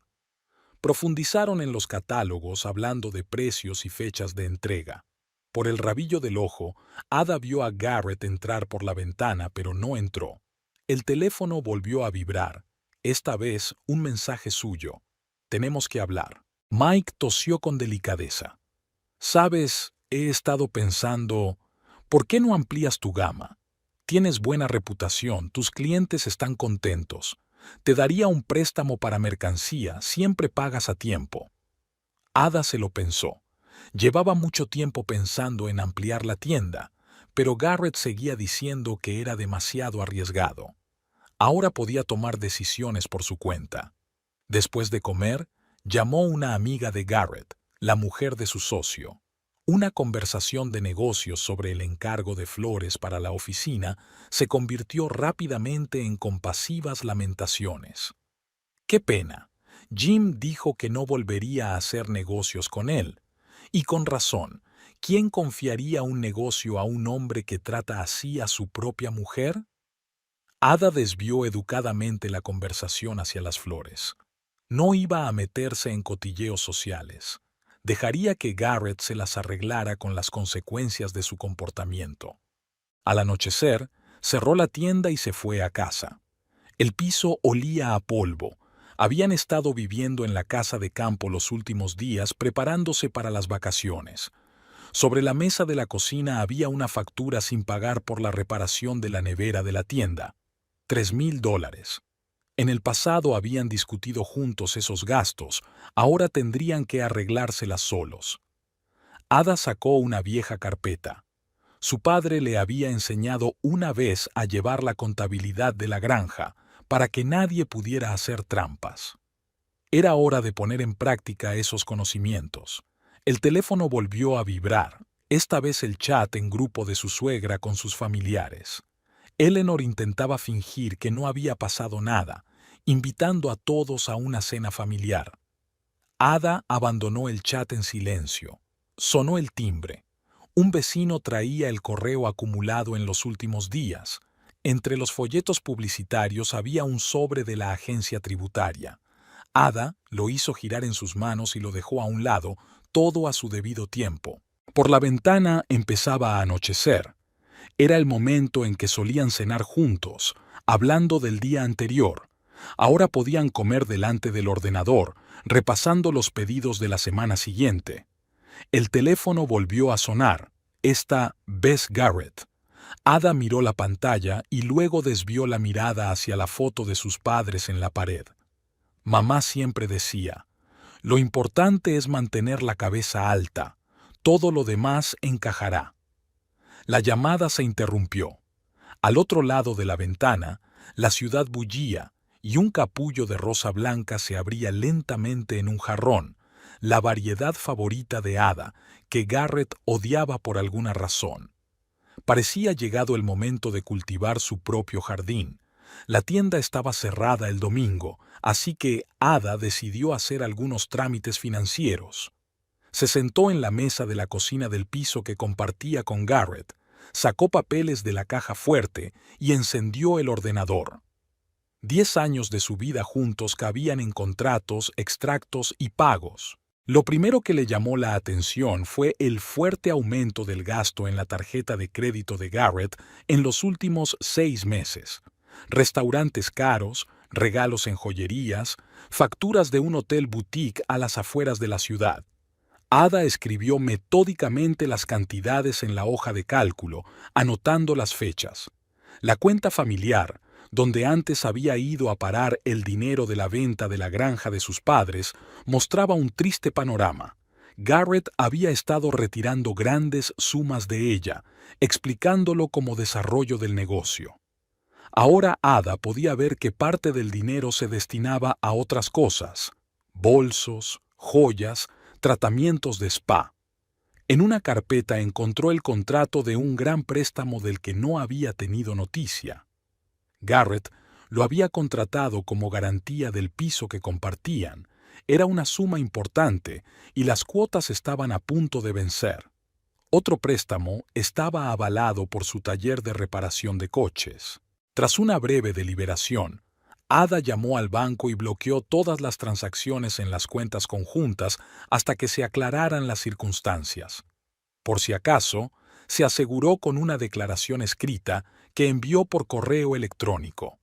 Profundizaron en los catálogos hablando de precios y fechas de entrega. Por el rabillo del ojo, Ada vio a Garrett entrar por la ventana, pero no entró. El teléfono volvió a vibrar. Esta vez, un mensaje suyo. Tenemos que hablar. Mike tosió con delicadeza. Sabes, he estado pensando, ¿por qué no amplías tu gama? Tienes buena reputación, tus clientes están contentos. Te daría un préstamo para mercancía, siempre pagas a tiempo. Ada se lo pensó. Llevaba mucho tiempo pensando en ampliar la tienda, pero Garrett seguía diciendo que era demasiado arriesgado. Ahora podía tomar decisiones por su cuenta. Después de comer, llamó una amiga de Garrett, la mujer de su socio. Una conversación de negocios sobre el encargo de flores para la oficina se convirtió rápidamente en compasivas lamentaciones. ¡Qué pena! Jim dijo que no volvería a hacer negocios con él. Y con razón, ¿quién confiaría un negocio a un hombre que trata así a su propia mujer? Ada desvió educadamente la conversación hacia las flores. No iba a meterse en cotilleos sociales. Dejaría que Garrett se las arreglara con las consecuencias de su comportamiento. Al anochecer, cerró la tienda y se fue a casa. El piso olía a polvo. Habían estado viviendo en la casa de campo los últimos días preparándose para las vacaciones. Sobre la mesa de la cocina había una factura sin pagar por la reparación de la nevera de la tienda. $3,000. En el pasado habían discutido juntos esos gastos, ahora tendrían que arreglárselas solos. Ada sacó una vieja carpeta. Su padre le había enseñado una vez a llevar la contabilidad de la granja, para que nadie pudiera hacer trampas. Era hora de poner en práctica esos conocimientos. El teléfono volvió a vibrar, esta vez el chat en grupo de su suegra con sus familiares. Eleanor intentaba fingir que no había pasado nada, invitando a todos a una cena familiar. Ada abandonó el chat en silencio. Sonó el timbre. Un vecino traía el correo acumulado en los últimos días. Entre los folletos publicitarios había un sobre de la agencia tributaria. Ada lo hizo girar en sus manos y lo dejó a un lado, todo a su debido tiempo. Por la ventana empezaba a anochecer. Era el momento en que solían cenar juntos, hablando del día anterior. Ahora podían comer delante del ordenador, repasando los pedidos de la semana siguiente. El teléfono volvió a sonar. Esta Bess Garrett. Ada miró la pantalla y luego desvió la mirada hacia la foto de sus padres en la pared. Mamá siempre decía, lo importante es mantener la cabeza alta, todo lo demás encajará. La llamada se interrumpió. Al otro lado de la ventana, la ciudad bullía y un capullo de rosa blanca se abría lentamente en un jarrón, la variedad favorita de Ada, que Garrett odiaba por alguna razón. Parecía llegado el momento de cultivar su propio jardín. La tienda estaba cerrada el domingo, así que Ada decidió hacer algunos trámites financieros. Se sentó en la mesa de la cocina del piso que compartía con Garrett, sacó papeles de la caja fuerte y encendió el ordenador. 10 años de su vida juntos cabían en contratos, extractos y pagos. Lo primero que le llamó la atención fue el fuerte aumento del gasto en la tarjeta de crédito de Garrett en los últimos 6 meses. Restaurantes caros, regalos en joyerías, facturas de un hotel boutique a las afueras de la ciudad. Ada escribió metódicamente las cantidades en la hoja de cálculo, anotando las fechas. La cuenta familiar, donde antes había ido a parar el dinero de la venta de la granja de sus padres, mostraba un triste panorama. Garrett había estado retirando grandes sumas de ella, explicándolo como desarrollo del negocio. Ahora Ada podía ver que parte del dinero se destinaba a otras cosas: bolsos, joyas, tratamientos de spa. En una carpeta encontró el contrato de un gran préstamo del que no había tenido noticia. Garrett lo había contratado como garantía del piso que compartían. Era una suma importante y las cuotas estaban a punto de vencer. Otro préstamo estaba avalado por su taller de reparación de coches. Tras una breve deliberación, Ada llamó al banco y bloqueó todas las transacciones en las cuentas conjuntas hasta que se aclararan las circunstancias. Por si acaso, se aseguró con una declaración escrita que envió por correo electrónico.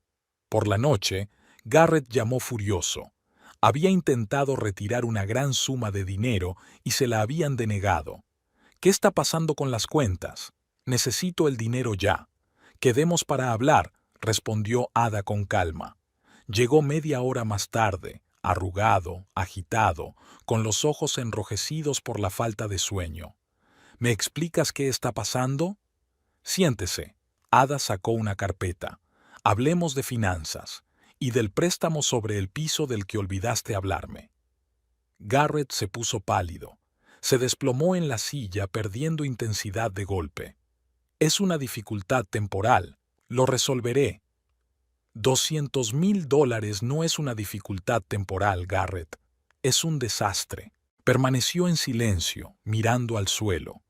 Por la noche, Garrett llamó furioso. Había intentado retirar una gran suma de dinero y se la habían denegado. ¿Qué está pasando con las cuentas? Necesito el dinero ya. Quedemos para hablar, respondió Ada con calma. Llegó media hora más tarde, arrugado, agitado, con los ojos enrojecidos por la falta de sueño. ¿Me explicas qué está pasando? Siéntese. Ada sacó una carpeta. Hablemos de finanzas y del préstamo sobre el piso del que olvidaste hablarme. Garrett se puso pálido. Se desplomó en la silla perdiendo intensidad de golpe. Es una dificultad temporal. Lo resolveré. $200,000 no es una dificultad temporal, Garrett. Es un desastre. Permaneció en silencio, mirando al suelo.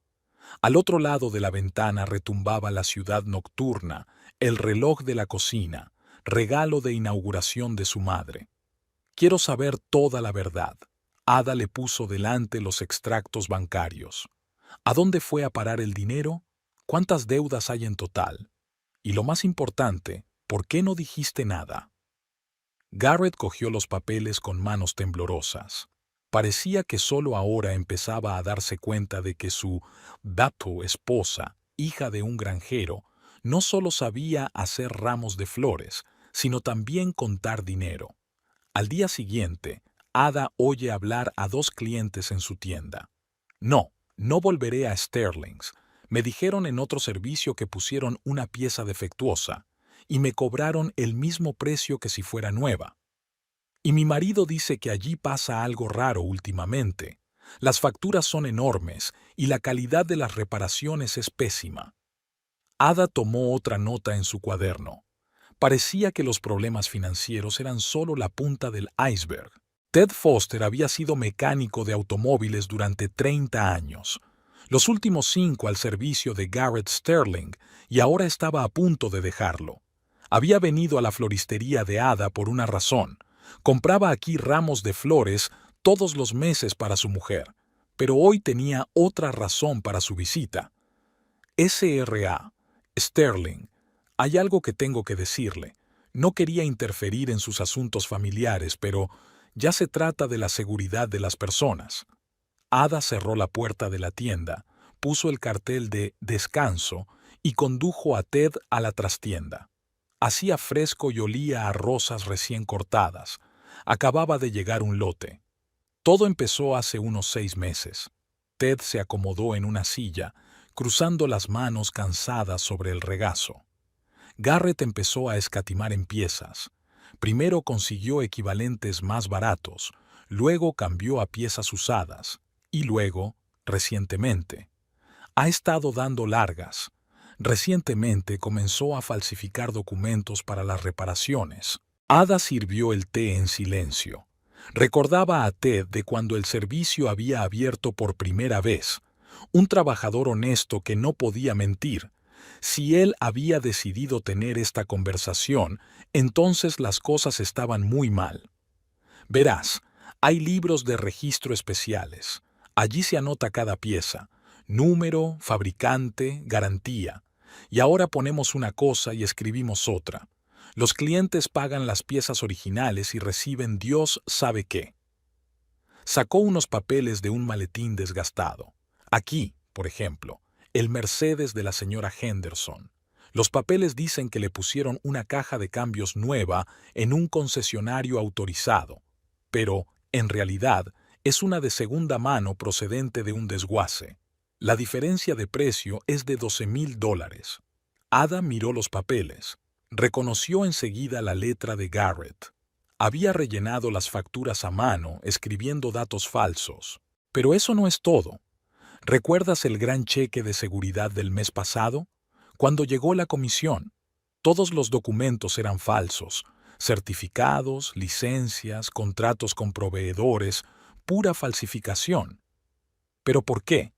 Al otro lado de la ventana retumbaba la ciudad nocturna, el reloj de la cocina, regalo de inauguración de su madre. Quiero saber toda la verdad. Ada le puso delante los extractos bancarios. ¿A dónde fue a parar el dinero? ¿Cuántas deudas hay en total? Y lo más importante, ¿por qué no dijiste nada? Garrett cogió los papeles con manos temblorosas. Parecía que solo ahora empezaba a darse cuenta de que su dato esposa, hija de un granjero, no solo sabía hacer ramos de flores, sino también contar dinero. Al día siguiente, Ada oye hablar a 2 clientes en su tienda. No, no volveré a Sterling's. Me dijeron en otro servicio que pusieron una pieza defectuosa y me cobraron el mismo precio que si fuera nueva. Y mi marido dice que allí pasa algo raro últimamente. Las facturas son enormes y la calidad de las reparaciones es pésima. Ada tomó otra nota en su cuaderno. Parecía que los problemas financieros eran solo la punta del iceberg. Ted Foster había sido mecánico de automóviles durante 30 años, los últimos 5 al servicio de Garrett Sterling, y ahora estaba a punto de dejarlo. Había venido a la floristería de Ada por una razón. Compraba aquí ramos de flores todos los meses para su mujer, pero hoy tenía otra razón para su visita. S.R.A. Sterling, hay algo que tengo que decirle. No quería interferir en sus asuntos familiares, pero ya se trata de la seguridad de las personas. Ada cerró la puerta de la tienda, puso el cartel de descanso y condujo a Ted a la trastienda. Hacía fresco y olía a rosas recién cortadas. Acababa de llegar un lote. Todo empezó hace unos 6 meses. Ted se acomodó en una silla, cruzando las manos cansadas sobre el regazo. Garrett empezó a escatimar en piezas. Primero consiguió equivalentes más baratos, luego cambió a piezas usadas, y luego, recientemente, ha estado dando largas. Recientemente comenzó a falsificar documentos para las reparaciones. Ada sirvió el té en silencio. Recordaba a Ted de cuando el servicio había abierto por primera vez. Un trabajador honesto que no podía mentir. Si él había decidido tener esta conversación, entonces las cosas estaban muy mal. Verás, hay libros de registro especiales. Allí se anota cada pieza, número, fabricante, garantía. Y ahora ponemos una cosa y escribimos otra. Los clientes pagan las piezas originales y reciben Dios sabe qué. Sacó unos papeles de un maletín desgastado. Aquí, por ejemplo, el Mercedes de la señora Henderson. Los papeles dicen que le pusieron una caja de cambios nueva en un concesionario autorizado, pero, en realidad, es una de segunda mano procedente de un desguace. La diferencia de precio es de $12,000. Ada miró los papeles. Reconoció enseguida la letra de Garrett. Había rellenado las facturas a mano, escribiendo datos falsos. Pero eso no es todo. ¿Recuerdas el gran cheque de seguridad del mes pasado? Cuando llegó la comisión, todos los documentos eran falsos. Certificados, licencias, contratos con proveedores, pura falsificación. ¿Pero por qué?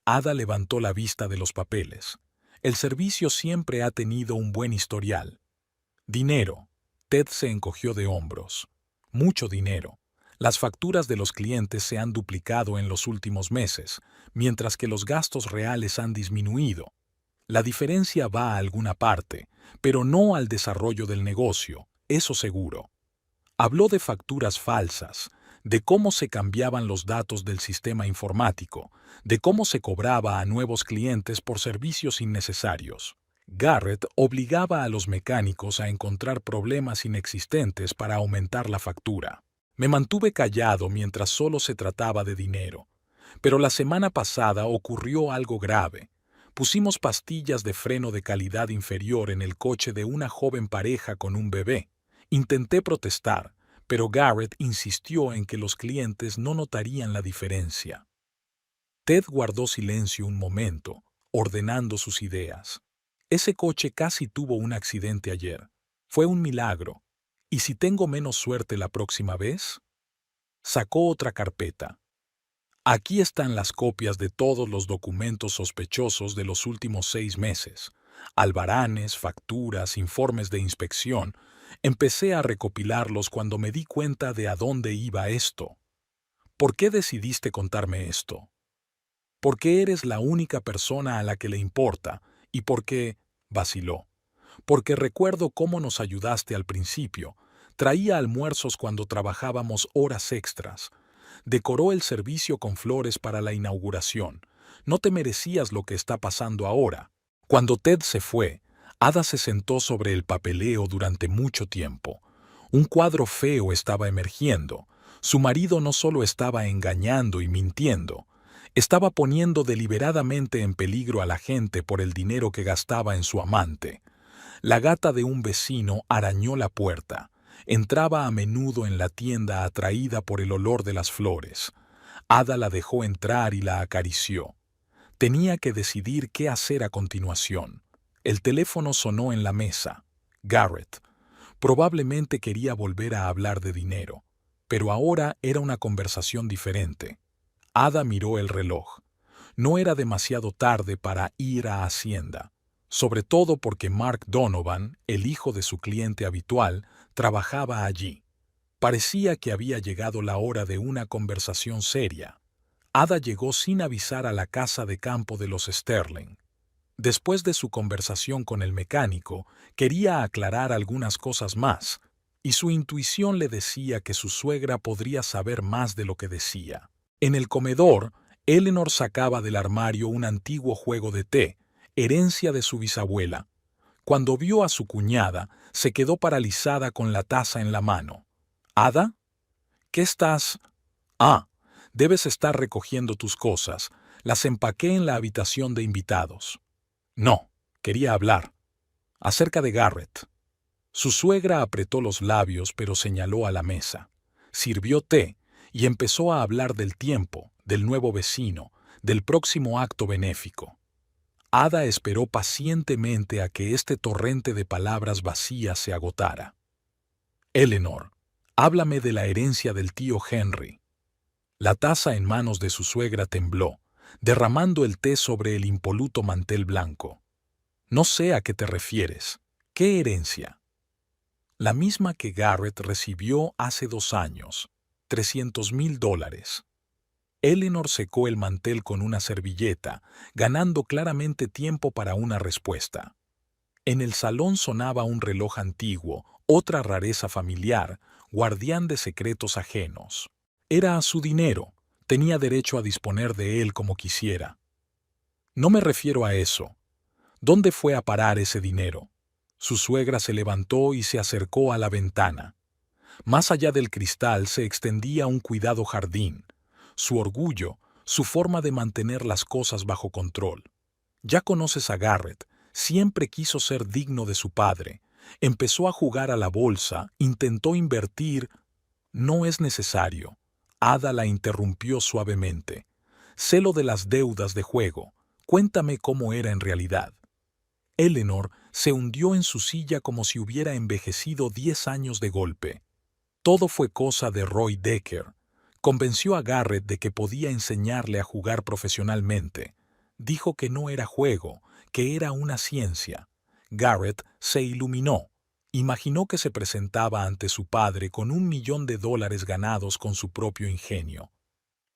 Ada levantó la vista de los papeles. El servicio siempre ha tenido un buen historial. Dinero. Ted se encogió de hombros. Mucho dinero. Las facturas de los clientes se han duplicado en los últimos meses, mientras que los gastos reales han disminuido. La diferencia va a alguna parte, pero no al desarrollo del negocio, eso seguro. Habló de facturas falsas, de cómo se cambiaban los datos del sistema informático, de cómo se cobraba a nuevos clientes por servicios innecesarios. Garrett obligaba a los mecánicos a encontrar problemas inexistentes para aumentar la factura. Me mantuve callado mientras solo se trataba de dinero. Pero la semana pasada ocurrió algo grave. Pusimos pastillas de freno de calidad inferior en el coche de una joven pareja con un bebé. Intenté protestar, pero Garrett insistió en que los clientes no notarían la diferencia. Ted guardó silencio un momento, ordenando sus ideas. Ese coche casi tuvo un accidente ayer. Fue un milagro. ¿Y si tengo menos suerte la próxima vez? Sacó otra carpeta. Aquí están las copias de todos los documentos sospechosos de los últimos 6 meses. Albaranes, facturas, informes de inspección. Empecé a recopilarlos cuando me di cuenta de a dónde iba esto. ¿Por qué decidiste contarme esto? Porque eres la única persona a la que le importa y porque, vaciló, porque recuerdo cómo nos ayudaste al principio, Traía almuerzos cuando trabajábamos horas extras. Decoró el servicio con flores para la inauguración. No te merecías lo que está pasando ahora. Cuando Ted se fue, Ada se sentó sobre el papeleo durante mucho tiempo. Un cuadro feo estaba emergiendo. Su marido no solo estaba engañando y mintiendo, estaba poniendo deliberadamente en peligro a la gente por el dinero que gastaba en su amante. La gata de un vecino arañó la puerta. Entraba a menudo en la tienda atraída por el olor de las flores. Ada la dejó entrar y la acarició. Tenía que decidir qué hacer a continuación. El teléfono sonó en la mesa. Garrett. Probablemente quería volver a hablar de dinero, pero ahora era una conversación diferente. Ada miró el reloj. No era demasiado tarde para ir a Hacienda, sobre todo porque Mark Donovan, el hijo de su cliente habitual, trabajaba allí. Parecía que había llegado la hora de una conversación seria. Ada llegó sin avisar a la casa de campo de los Sterling. Después de su conversación con el mecánico, quería aclarar algunas cosas más, y su intuición le decía que su suegra podría saber más de lo que decía. En el comedor, Eleanor sacaba del armario un antiguo juego de té, herencia de su bisabuela. Cuando vio a su cuñada, se quedó paralizada con la taza en la mano. «¿Ada? ¿Qué estás...?» «Ah, debes estar recogiendo tus cosas. Las empaqué en la habitación de invitados». «No, quería hablar. Acerca de Garrett». Su suegra apretó los labios pero señaló a la mesa. Sirvió té y empezó a hablar del tiempo, del nuevo vecino, del próximo acto benéfico. Ada esperó pacientemente a que este torrente de palabras vacías se agotara. «Eleanor, háblame de la herencia del tío Henry». La taza en manos de su suegra tembló, derramando el té sobre el impoluto mantel blanco. «No sé a qué te refieres. ¿Qué herencia?» «La misma que Garrett recibió hace 2 años, $300,000. Eleanor secó el mantel con una servilleta, ganando claramente tiempo para una respuesta. En el salón sonaba un reloj antiguo, otra rareza familiar, guardián de secretos ajenos. Era su dinero, tenía derecho a disponer de él como quisiera. «No me refiero a eso. ¿Dónde fue a parar ese dinero?» Su suegra se levantó y se acercó a la ventana. Más allá del cristal se extendía un cuidado jardín. Su orgullo, su forma de mantener las cosas bajo control. Ya conoces a Garrett, siempre quiso ser digno de su padre. Empezó a jugar a la bolsa, intentó invertir. «No es necesario». Ada la interrumpió suavemente. «Sé lo de las deudas de juego. Cuéntame cómo era en realidad». Eleanor se hundió en su silla como si hubiera envejecido 10 años de golpe. Todo fue cosa de Roy Decker. Convenció a Garrett de que podía enseñarle a jugar profesionalmente. Dijo que no era juego, que era una ciencia. Garrett se iluminó. Imaginó que se presentaba ante su padre con $1,000,000 ganados con su propio ingenio.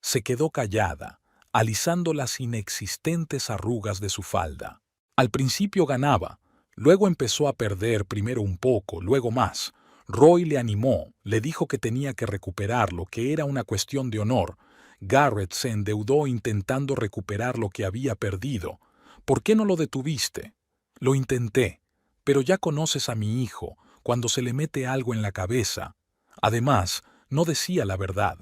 Se quedó callada, alisando las inexistentes arrugas de su falda. Al principio ganaba, luego empezó a perder primero un poco, luego más. Roy le animó, le dijo que tenía que recuperarlo, que era una cuestión de honor. Garrett se endeudó intentando recuperar lo que había perdido. «¿Por qué no lo detuviste?» «Lo intenté, pero ya conoces a mi hijo, cuando se le mete algo en la cabeza». Además, no decía la verdad.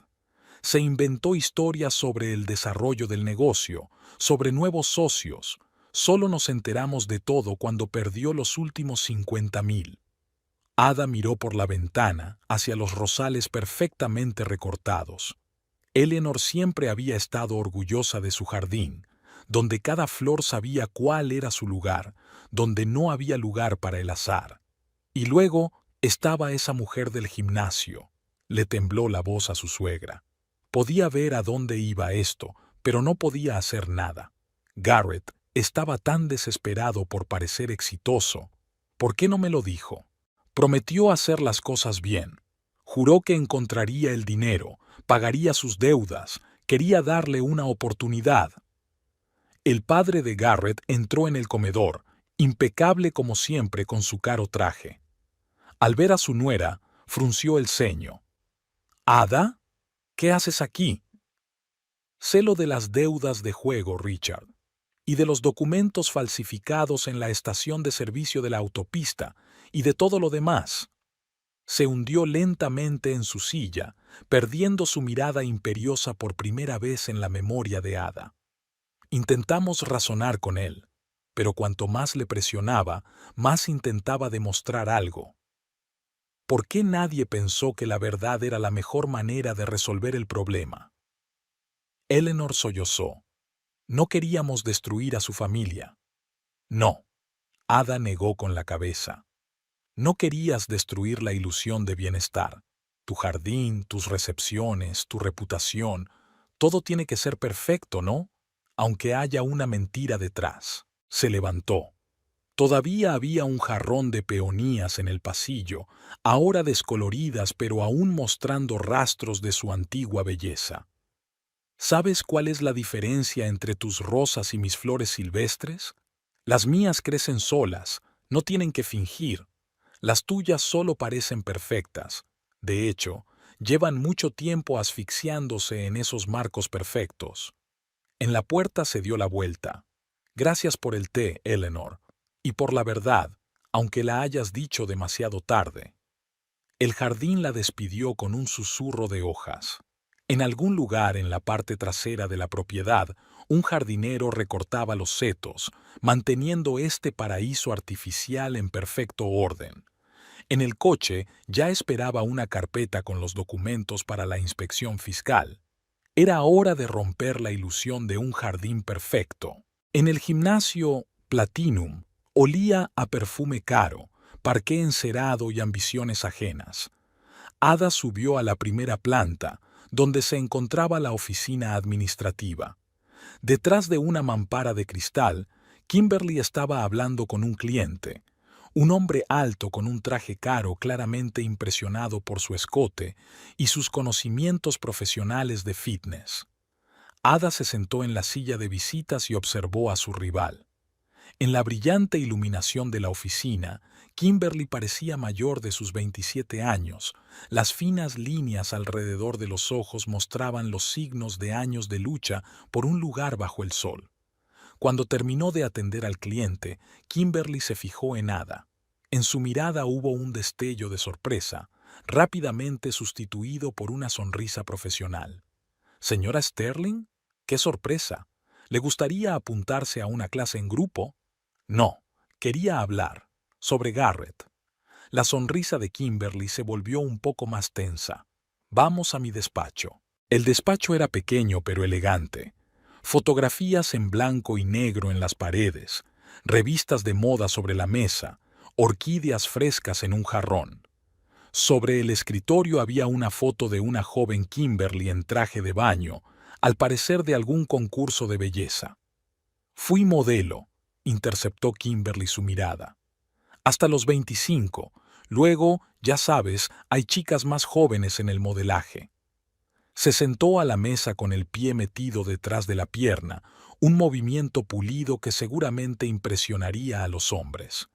Se inventó historias sobre el desarrollo del negocio, sobre nuevos socios. Solo nos enteramos de todo cuando perdió los últimos 50,000. Ada miró por la ventana hacia los rosales perfectamente recortados. Eleanor siempre había estado orgullosa de su jardín, donde cada flor sabía cuál era su lugar, donde no había lugar para el azar. Y luego estaba esa mujer del gimnasio. Le tembló la voz a su suegra. Podía ver a dónde iba esto, pero no podía hacer nada. Garrett estaba tan desesperado por parecer exitoso. ¿Por qué no me lo dijo? Prometió hacer las cosas bien. Juró que encontraría el dinero, pagaría sus deudas, quería darle una oportunidad. El padre de Garrett entró en el comedor, impecable como siempre con su caro traje. Al ver a su nuera, Frunció el ceño. «¿Ada? ¿Qué haces aquí?» «Sé lo de las deudas de juego, Richard, y de los documentos falsificados en la estación de servicio de la autopista, y de todo lo demás». Se hundió lentamente en su silla, perdiendo su mirada imperiosa por primera vez en la memoria de Ada. Intentamos razonar con él, pero cuanto más le presionaba, más intentaba demostrar algo. ¿Por qué nadie pensó que la verdad era la mejor manera de resolver el problema? Eleanor sollozó. No queríamos destruir a su familia. No. Ada negó con la cabeza. No querías destruir la ilusión de bienestar. Tu jardín, tus recepciones, tu reputación, todo tiene que ser perfecto, ¿no? Aunque haya una mentira detrás. Se levantó. Todavía había un jarrón de peonías en el pasillo, ahora descoloridas pero aún mostrando rastros de su antigua belleza. ¿Sabes cuál es la diferencia entre tus rosas y mis flores silvestres? Las mías crecen solas, no tienen que fingir. Las tuyas solo parecen perfectas. De hecho, llevan mucho tiempo asfixiándose en esos marcos perfectos. En la puerta se dio la vuelta. Gracias por el té, Eleanor, y por la verdad, aunque la hayas dicho demasiado tarde. El jardín la despidió con un susurro de hojas. En algún lugar en la parte trasera de la propiedad, un jardinero recortaba los setos, manteniendo este paraíso artificial en perfecto orden. En el coche ya esperaba una carpeta con los documentos para la inspección fiscal. Era hora de romper la ilusión de un jardín perfecto. En el gimnasio Platinum olía a perfume caro, parqué encerado y ambiciones ajenas. Ada subió a la primera planta, donde se encontraba la oficina administrativa. Detrás de una mampara de cristal, Kimberly estaba hablando con un cliente. Un hombre alto con un traje caro claramente impresionado por su escote y sus conocimientos profesionales de fitness. Ada se sentó en la silla de visitas y observó a su rival. En la brillante iluminación de la oficina, Kimberly parecía mayor de sus 27 años. Las finas líneas alrededor de los ojos mostraban los signos de años de lucha por un lugar bajo el sol. Cuando terminó de atender al cliente, Kimberly se fijó en Ada. En su mirada hubo un destello de sorpresa, rápidamente sustituido por una sonrisa profesional. «¿Señora Sterling? ¡Qué sorpresa! ¿Le gustaría apuntarse a una clase en grupo?» «No, quería hablar. Sobre Garrett». La sonrisa de Kimberly se volvió un poco más tensa. «Vamos a mi despacho». El despacho era pequeño pero elegante. Fotografías en blanco y negro en las paredes, revistas de moda sobre la mesa, orquídeas frescas en un jarrón. Sobre el escritorio había una foto de una joven Kimberly en traje de baño, al parecer de algún concurso de belleza. «Fui modelo», interceptó Kimberly su mirada. «Hasta los 25. Luego, ya sabes, hay chicas más jóvenes en el modelaje». Se sentó a la mesa con el pie metido detrás de la pierna, un movimiento pulido que seguramente impresionaría a los hombres.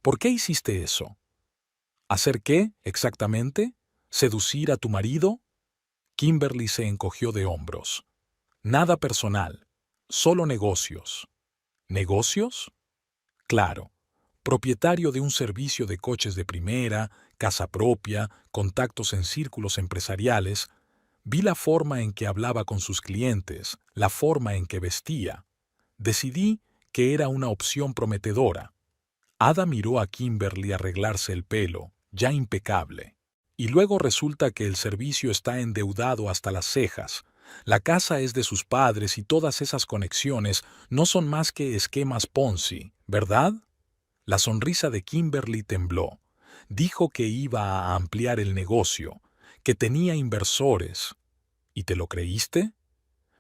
«¿Por qué hiciste eso?» «¿Hacer qué, exactamente? ¿Seducir a tu marido?» Kimberly se encogió de hombros. «Nada personal, solo negocios». «¿Negocios?» «Claro. Propietario de un servicio de coches de primera, casa propia, contactos en círculos empresariales. Vi la forma en que hablaba con sus clientes, la forma en que vestía. Decidí que era una opción prometedora». Ada miró a Kimberly arreglarse el pelo, ya impecable. «Y luego resulta que el servicio está endeudado hasta las cejas. La casa es de sus padres y todas esas conexiones no son más que esquemas Ponzi, ¿verdad?» La sonrisa de Kimberly tembló. Dijo que iba a ampliar el negocio, que tenía inversores. ¿Y te lo creíste?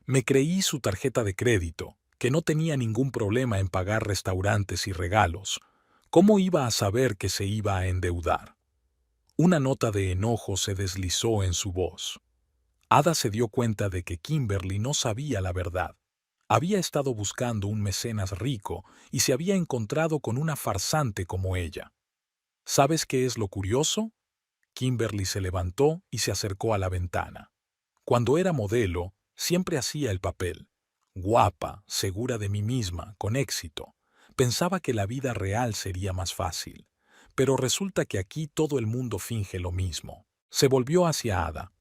Me creí su tarjeta de crédito, que no tenía ningún problema en pagar restaurantes y regalos. ¿Cómo iba a saber que se iba a endeudar? Una nota de enojo se deslizó en su voz. Ada se dio cuenta de que Kimberly no sabía la verdad. Había estado buscando un mecenas rico y se había encontrado con una farsante como ella. ¿Sabes qué es lo curioso? Kimberly se levantó y se acercó a la ventana. Cuando era modelo, siempre hacía el papel. Guapa, segura de mí misma, con éxito. Pensaba que la vida real sería más fácil. Pero resulta que aquí todo el mundo finge lo mismo. Se volvió hacia Ada.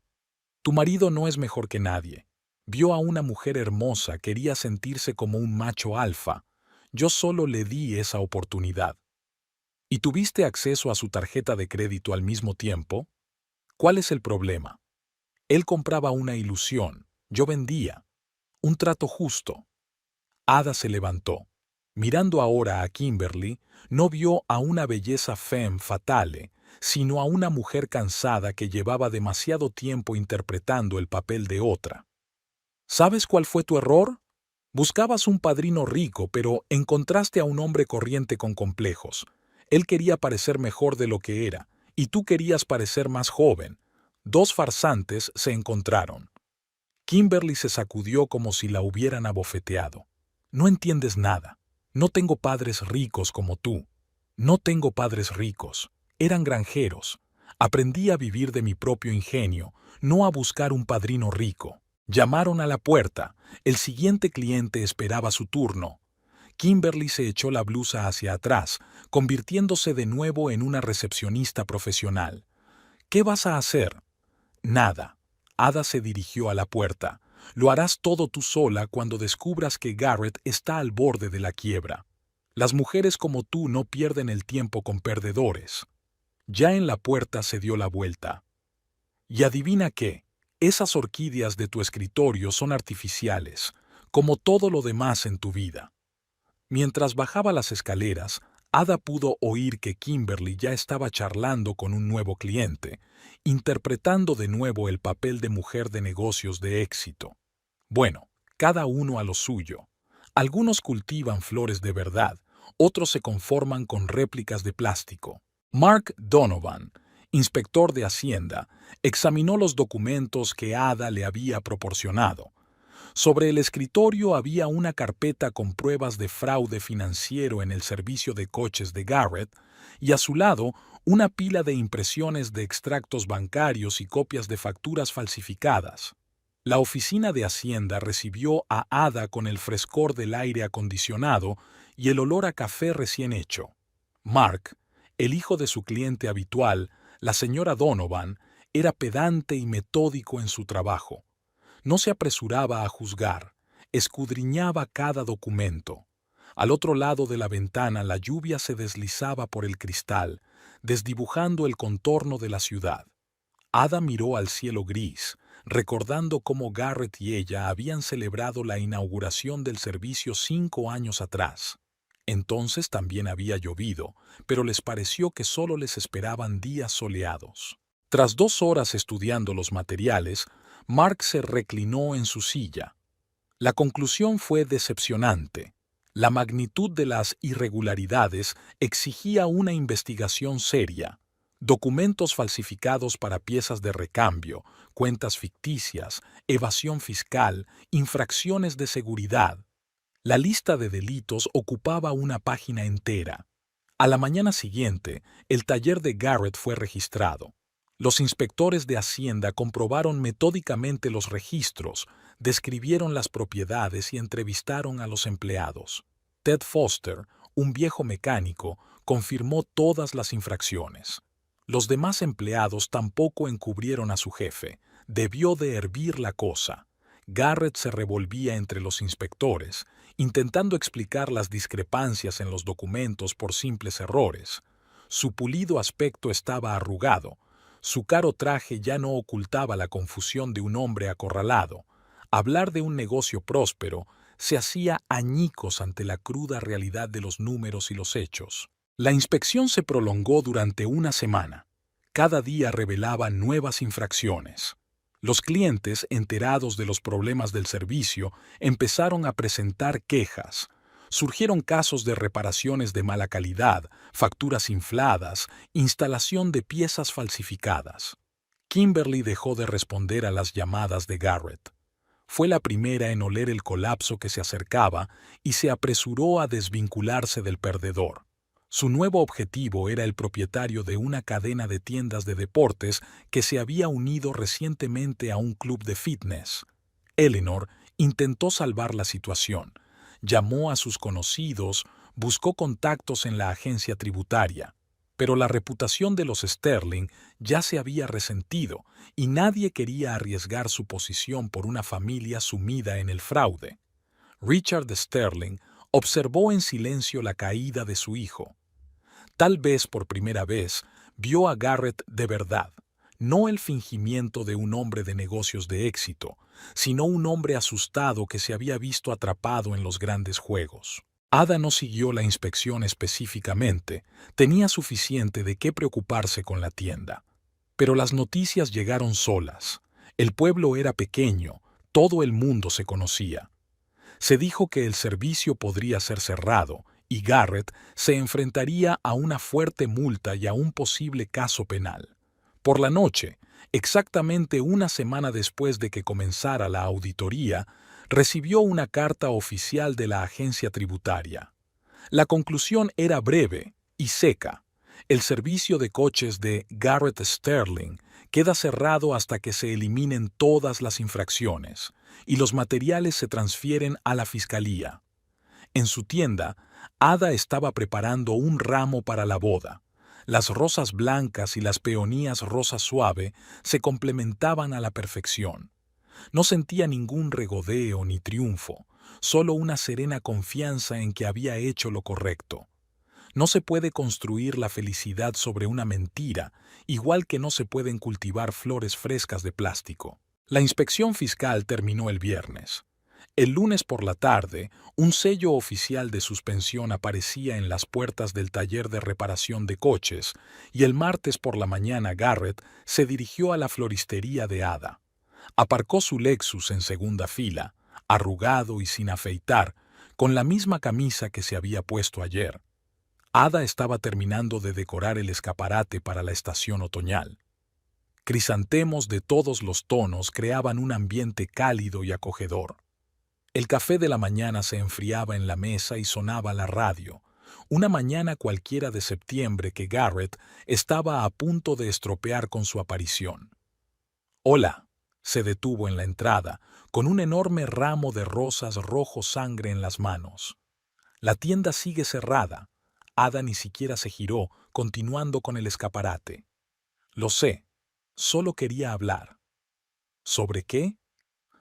Tu marido no es mejor que nadie. Vio a una mujer hermosa, quería sentirse como un macho alfa. Yo solo le di esa oportunidad. ¿Y tuviste acceso a su tarjeta de crédito al mismo tiempo? ¿Cuál es el problema? Él compraba una ilusión, yo vendía. Un trato justo. Ada se levantó. Mirando ahora a Kimberly, no vio a una belleza femme fatale, sino a una mujer cansada que llevaba demasiado tiempo interpretando el papel de otra. ¿Sabes cuál fue tu error? Buscabas un padrino rico, pero encontraste a un hombre corriente con complejos. Él quería parecer mejor de lo que era, y tú querías parecer más joven. Dos farsantes se encontraron. Kimberly se sacudió como si la hubieran abofeteado. No entiendes nada. No tengo padres ricos como tú. No tengo padres ricos. Eran granjeros. Aprendí a vivir de mi propio ingenio, no a buscar un padrino rico. Llamaron a la puerta. El siguiente cliente esperaba su turno. Kimberly se echó la blusa hacia atrás, convirtiéndose de nuevo en una recepcionista profesional. ¿Qué vas a hacer? Nada. Ada se dirigió a la puerta. Lo harás todo tú sola cuando descubras que Garrett está al borde de la quiebra. Las mujeres como tú no pierden el tiempo con perdedores. Ya en la puerta se dio la vuelta. Y adivina qué, esas orquídeas de tu escritorio son artificiales, como todo lo demás en tu vida. Mientras bajaba las escaleras, Ada pudo oír que Kimberly ya estaba charlando con un nuevo cliente, interpretando de nuevo el papel de mujer de negocios de éxito. Bueno, cada uno a lo suyo. Algunos cultivan flores de verdad, otros se conforman con réplicas de plástico. Mark Donovan, inspector de Hacienda, examinó los documentos que Ada le había proporcionado. Sobre el escritorio había una carpeta con pruebas de fraude financiero en el servicio de coches de Garrett y a su lado una pila de impresiones de extractos bancarios y copias de facturas falsificadas. La oficina de Hacienda recibió a Ada con el frescor del aire acondicionado y el olor a café recién hecho. Mark, el hijo de su cliente habitual, la señora Donovan, era pedante y metódico en su trabajo. No se apresuraba a juzgar, escudriñaba cada documento. Al otro lado de la ventana la lluvia se deslizaba por el cristal, desdibujando el contorno de la ciudad. Ada miró al cielo gris, recordando cómo Garrett y ella habían celebrado la inauguración del servicio 5 años atrás. Entonces también había llovido, pero les pareció que solo les esperaban días soleados. Tras 2 horas estudiando los materiales, Mark se reclinó en su silla. La conclusión fue decepcionante. La magnitud de las irregularidades exigía una investigación seria. Documentos falsificados para piezas de recambio, cuentas ficticias, evasión fiscal, infracciones de seguridad. La lista de delitos ocupaba una página entera. A la mañana siguiente, el taller de Garrett fue registrado. Los inspectores de Hacienda comprobaron metódicamente los registros, describieron las propiedades y entrevistaron a los empleados. Ted Foster, un viejo mecánico, confirmó todas las infracciones. Los demás empleados tampoco encubrieron a su jefe. Debió de hervir la cosa. Garrett se revolvía entre los inspectores, intentando explicar las discrepancias en los documentos por simples errores. Su pulido aspecto estaba arrugado. Su caro traje ya no ocultaba la confusión de un hombre acorralado. Hablar de un negocio próspero se hacía añicos ante la cruda realidad de los números y los hechos. La inspección se prolongó durante una semana. Cada día revelaba nuevas infracciones. Los clientes, enterados de los problemas del servicio, empezaron a presentar quejas. Surgieron casos de reparaciones de mala calidad, facturas infladas, instalación de piezas falsificadas. Kimberly dejó de responder a las llamadas de Garrett. Fue la primera en oler el colapso que se acercaba y se apresuró a desvincularse del perdedor. Su nuevo objetivo era el propietario de una cadena de tiendas de deportes que se había unido recientemente a un club de fitness. Eleanor intentó salvar la situación. Llamó a sus conocidos, buscó contactos en la agencia tributaria. Pero la reputación de los Sterling ya se había resentido y nadie quería arriesgar su posición por una familia sumida en el fraude. Richard Sterling observó en silencio la caída de su hijo. Tal vez por primera vez vio a Garrett de verdad, no el fingimiento de un hombre de negocios de éxito, sino un hombre asustado que se había visto atrapado en los grandes juegos. Ada no siguió la inspección específicamente, tenía suficiente de qué preocuparse con la tienda. Pero las noticias llegaron solas. El pueblo era pequeño, todo el mundo se conocía. Se dijo que el servicio podría ser cerrado y Garrett se enfrentaría a una fuerte multa y a un posible caso penal. Por la noche, exactamente una semana después de que comenzara la auditoría, recibió una carta oficial de la agencia tributaria. La conclusión era breve y seca. El servicio de coches de Garrett Sterling queda cerrado hasta que se eliminen todas las infracciones y los materiales se transfieren a la fiscalía. En su tienda, Ada estaba preparando un ramo para la boda. Las rosas blancas y las peonías rosa suave se complementaban a la perfección. No sentía ningún regodeo ni triunfo, solo una serena confianza en que había hecho lo correcto. No se puede construir la felicidad sobre una mentira, igual que no se pueden cultivar flores frescas de plástico. La inspección fiscal terminó el viernes. El lunes por la tarde, un sello oficial de suspensión aparecía en las puertas del taller de reparación de coches, y el martes por la mañana Garrett se dirigió a la floristería de Ada. Aparcó su Lexus en segunda fila, arrugado y sin afeitar, con la misma camisa que se había puesto ayer. Ada estaba terminando de decorar el escaparate para la estación otoñal. Crisantemos de todos los tonos creaban un ambiente cálido y acogedor. El café de la mañana se enfriaba en la mesa y sonaba la radio, una mañana cualquiera de septiembre que Garrett estaba a punto de estropear con su aparición. «Hola», se detuvo en la entrada, con un enorme ramo de rosas rojo sangre en las manos. «La tienda sigue cerrada». Ada ni siquiera se giró, continuando con el escaparate. «Lo sé, solo quería hablar». «¿Sobre qué?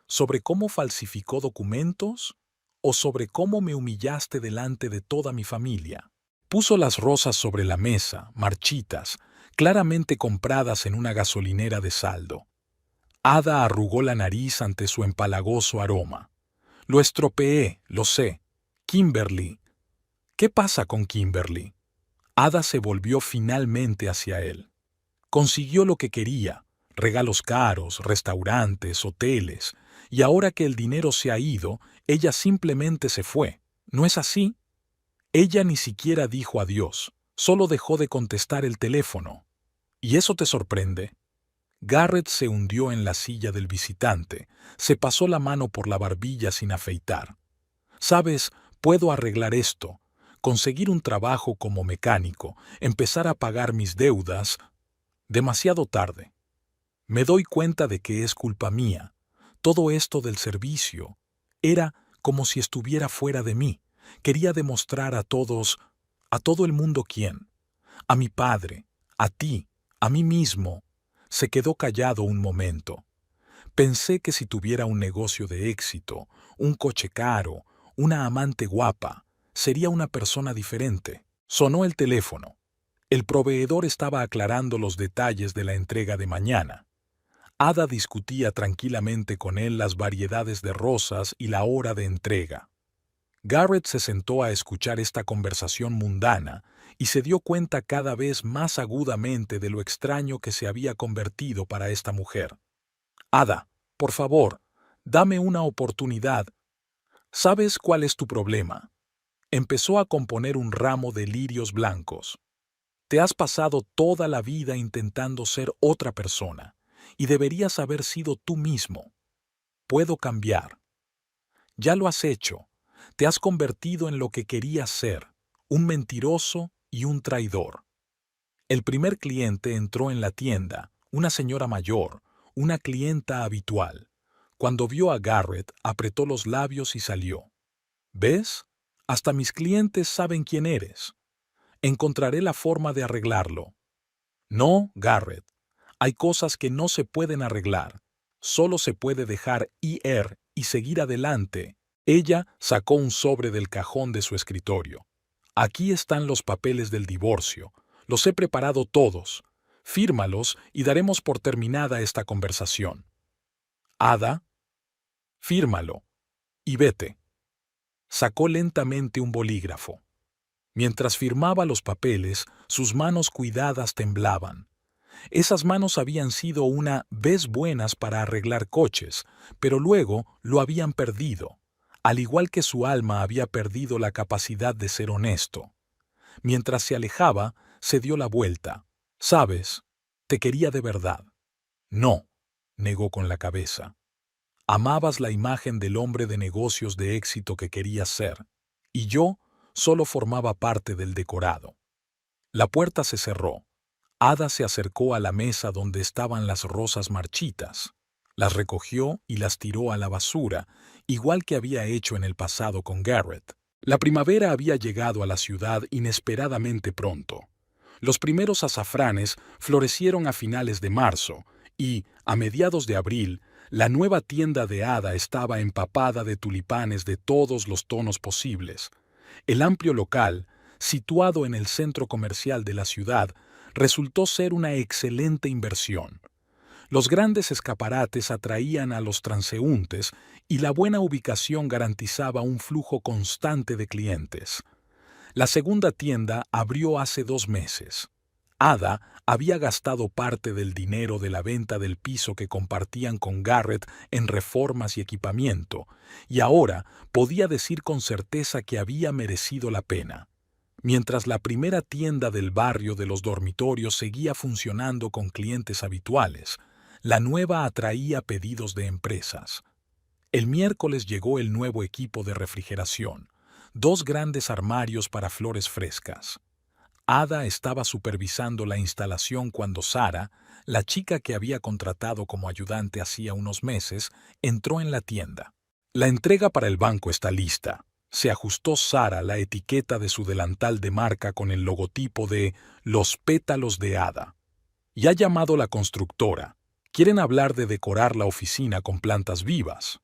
¿Sobre cómo falsificó documentos? ¿O sobre cómo me humillaste delante de toda mi familia?» Puso las rosas sobre la mesa, marchitas, claramente compradas en una gasolinera de saldo. Ada arrugó la nariz ante su empalagoso aroma. «Lo estropeé, lo sé. Kimberly». «¿Qué pasa con Kimberly?» Ada se volvió finalmente hacia él. Consiguió lo que quería, regalos caros, restaurantes, hoteles, y ahora que el dinero se ha ido, ella simplemente se fue. ¿No es así? Ella ni siquiera dijo adiós, solo dejó de contestar el teléfono. ¿Y eso te sorprende? Garrett se hundió en la silla del visitante, se pasó la mano por la barbilla sin afeitar. «Sabes, puedo arreglar esto, conseguir un trabajo como mecánico, empezar a pagar mis deudas». Demasiado tarde. Me doy cuenta de que es culpa mía. Todo esto del servicio era como si estuviera fuera de mí. Quería demostrar a todos, a todo el mundo quién. A mi padre, a ti, a mí mismo. Se quedó callado un momento. Pensé que si tuviera un negocio de éxito, un coche caro, una amante guapa, sería una persona diferente. Sonó el teléfono. El proveedor estaba aclarando los detalles de la entrega de mañana. Ada discutía tranquilamente con él las variedades de rosas y la hora de entrega. Garrett se sentó a escuchar esta conversación mundana y se dio cuenta cada vez más agudamente de lo extraño que se había convertido para esta mujer. «Ada, por favor, dame una oportunidad. ¿Sabes cuál es tu problema?» Empezó a componer un ramo de lirios blancos. «Te has pasado toda la vida intentando ser otra persona, y deberías haber sido tú mismo. Puedo cambiar». «Ya lo has hecho. Te has convertido en lo que querías ser, un mentiroso y un traidor. El primer cliente entró en la tienda, una señora mayor, una clienta habitual. Cuando vio a Garrett, apretó los labios y salió. ¿Ves? Hasta mis clientes saben quién eres. Encontraré la forma de arreglarlo. No, Garrett. Hay cosas que no se pueden arreglar. Solo se puede dejar ir y seguir adelante. Ella sacó un sobre del cajón de su escritorio. Aquí están los papeles del divorcio. Los he preparado todos. Fírmalos y daremos por terminada esta conversación. Ada, fírmalo. Y vete. Sacó lentamente un bolígrafo. Mientras firmaba los papeles, sus manos cuidadas temblaban. Esas manos habían sido una vez buenas para arreglar coches, pero luego lo habían perdido, al igual que su alma había perdido la capacidad de ser honesto. Mientras se alejaba, se dio la vuelta. «¿Sabes? Te quería de verdad». «No», negó con la cabeza. «Amabas la imagen del hombre de negocios de éxito que querías ser, y yo solo formaba parte del decorado». La puerta se cerró. Ada se acercó a la mesa donde estaban las rosas marchitas. Las recogió y las tiró a la basura, igual que había hecho en el pasado con Garrett. La primavera había llegado a la ciudad inesperadamente pronto. Los primeros azafranes florecieron a finales de marzo y, a mediados de abril, la nueva tienda de Ada estaba empapada de tulipanes de todos los tonos posibles. El amplio local, situado en el centro comercial de la ciudad, resultó ser una excelente inversión. Los grandes escaparates atraían a los transeúntes y la buena ubicación garantizaba un flujo constante de clientes. La segunda tienda abrió hace 2 meses. Ada había gastado parte del dinero de la venta del piso que compartían con Garrett en reformas y equipamiento, y ahora podía decir con certeza que había merecido la pena. Mientras la primera tienda del barrio de los dormitorios seguía funcionando con clientes habituales, la nueva atraía pedidos de empresas. El miércoles llegó el nuevo equipo de refrigeración, 2 grandes armarios para flores frescas. Ada estaba supervisando la instalación cuando Sara, la chica que había contratado como ayudante hacía unos meses, entró en la tienda. «La entrega para el banco está lista». Se ajustó Sara la etiqueta de su delantal de marca con el logotipo de Los pétalos de Ada. «Ya ha llamado la constructora. Quieren hablar de decorar la oficina con plantas vivas».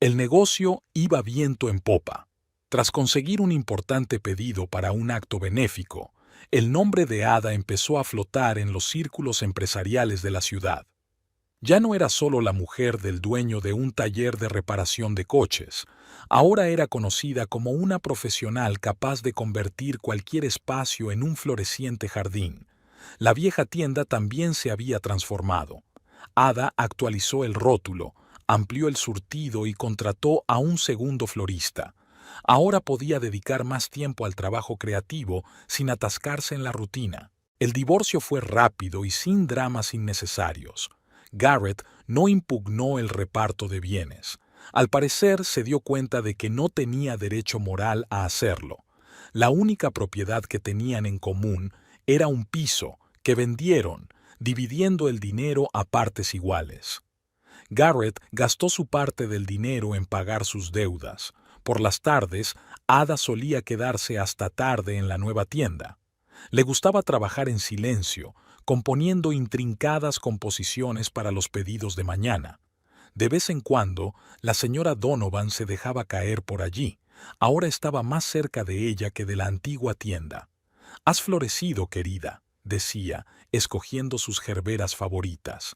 El negocio iba viento en popa. Tras conseguir un importante pedido para un acto benéfico, el nombre de Ada empezó a flotar en los círculos empresariales de la ciudad. Ya no era solo la mujer del dueño de un taller de reparación de coches, ahora era conocida como una profesional capaz de convertir cualquier espacio en un floreciente jardín. La vieja tienda también se había transformado. Ada actualizó el rótulo, amplió el surtido y contrató a un segundo florista. Ahora podía dedicar más tiempo al trabajo creativo sin atascarse en la rutina. El divorcio fue rápido y sin dramas innecesarios. Garrett no impugnó el reparto de bienes. Al parecer se dio cuenta de que no tenía derecho moral a hacerlo. La única propiedad que tenían en común era un piso que vendieron, dividiendo el dinero a partes iguales. Garrett gastó su parte del dinero en pagar sus deudas. Por las tardes, Ada solía quedarse hasta tarde en la nueva tienda. Le gustaba trabajar en silencio, componiendo intrincadas composiciones para los pedidos de mañana. De vez en cuando, la señora Donovan se dejaba caer por allí. Ahora estaba más cerca de ella que de la antigua tienda. «Has florecido, querida», decía, escogiendo sus gerberas favoritas.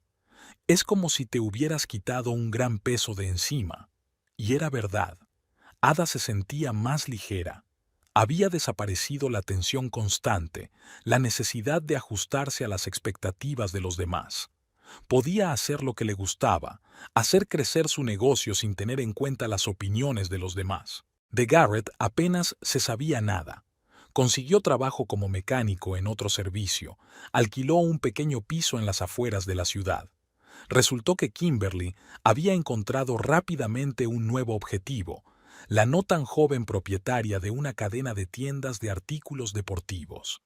«Es como si te hubieras quitado un gran peso de encima». Y era verdad. Ada se sentía más ligera. Había desaparecido la tensión constante, la necesidad de ajustarse a las expectativas de los demás. Podía hacer lo que le gustaba, hacer crecer su negocio sin tener en cuenta las opiniones de los demás. De Garrett apenas se sabía nada. Consiguió trabajo como mecánico en otro servicio, alquiló un pequeño piso en las afueras de la ciudad. Resultó que Kimberly había encontrado rápidamente un nuevo objetivo. la no tan joven propietaria de una cadena de tiendas de artículos deportivos.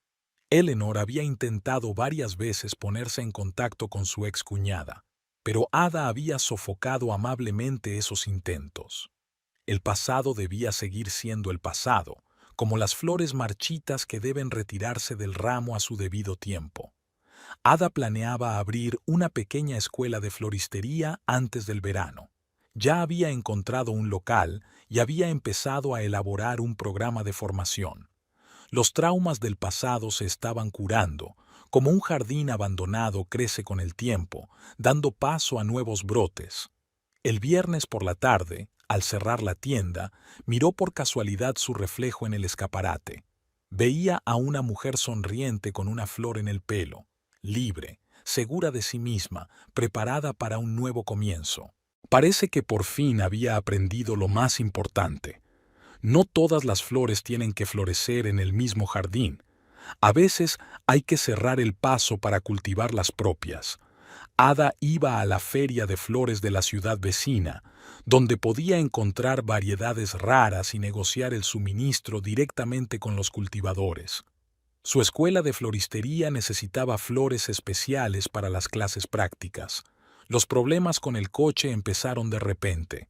Eleanor había intentado varias veces ponerse en contacto con su excuñada, pero Ada había sofocado amablemente esos intentos. El pasado debía seguir siendo el pasado, como las flores marchitas que deben retirarse del ramo a su debido tiempo. Ada planeaba abrir una pequeña escuela de floristería antes del verano. Ya había encontrado un local y había empezado a elaborar un programa de formación. Los traumas del pasado se estaban curando, como un jardín abandonado crece con el tiempo, dando paso a nuevos brotes. El viernes por la tarde, al cerrar la tienda, miró por casualidad su reflejo en el escaparate. Veía a una mujer sonriente con una flor en el pelo, libre, segura de sí misma, preparada para un nuevo comienzo. Parece que por fin había aprendido lo más importante. No todas las flores tienen que florecer en el mismo jardín. A veces hay que cerrar el paso para cultivar las propias. Ada iba a la feria de flores de la ciudad vecina, donde podía encontrar variedades raras y negociar el suministro directamente con los cultivadores. Su escuela de floristería necesitaba flores especiales para las clases prácticas. Los problemas con el coche empezaron de repente.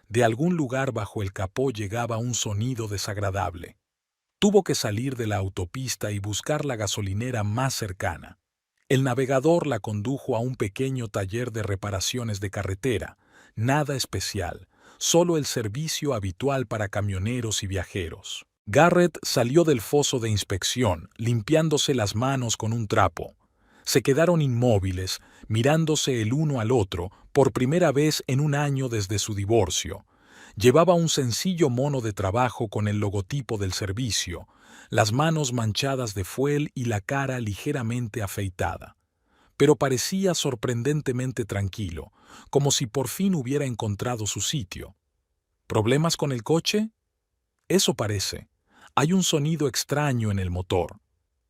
De algún lugar bajo el capó llegaba un sonido desagradable. Tuvo que salir de la autopista y buscar la gasolinera más cercana. El navegador la condujo a un pequeño taller de reparaciones de carretera, nada especial, solo el servicio habitual para camioneros y viajeros. Garrett salió del foso de inspección, limpiándose las manos con un trapo. Se quedaron inmóviles, mirándose el uno al otro, por primera vez en un año desde su divorcio. Llevaba un sencillo mono de trabajo con el logotipo del servicio, las manos manchadas de fuel y la cara ligeramente afeitada. Pero parecía sorprendentemente tranquilo, como si por fin hubiera encontrado su sitio. ¿Problemas con el coche? Eso parece. Hay un sonido extraño en el motor.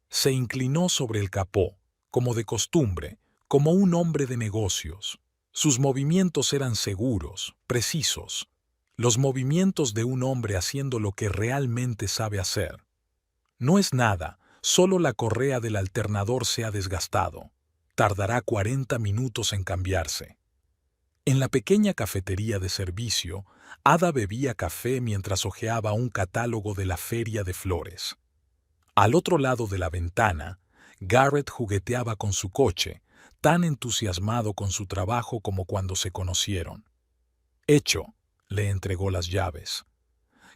Se inclinó sobre el capó, como de costumbre, como un hombre de negocios. Sus movimientos eran seguros, precisos. Los movimientos de un hombre haciendo lo que realmente sabe hacer. No es nada, solo la correa del alternador se ha desgastado. Tardará 40 minutos en cambiarse. En la pequeña cafetería de servicio, Ada bebía café mientras hojeaba un catálogo de la feria de flores. Al otro lado de la ventana, Garrett jugueteaba con su coche, tan entusiasmado con su trabajo como cuando se conocieron. Hecho, le entregó las llaves.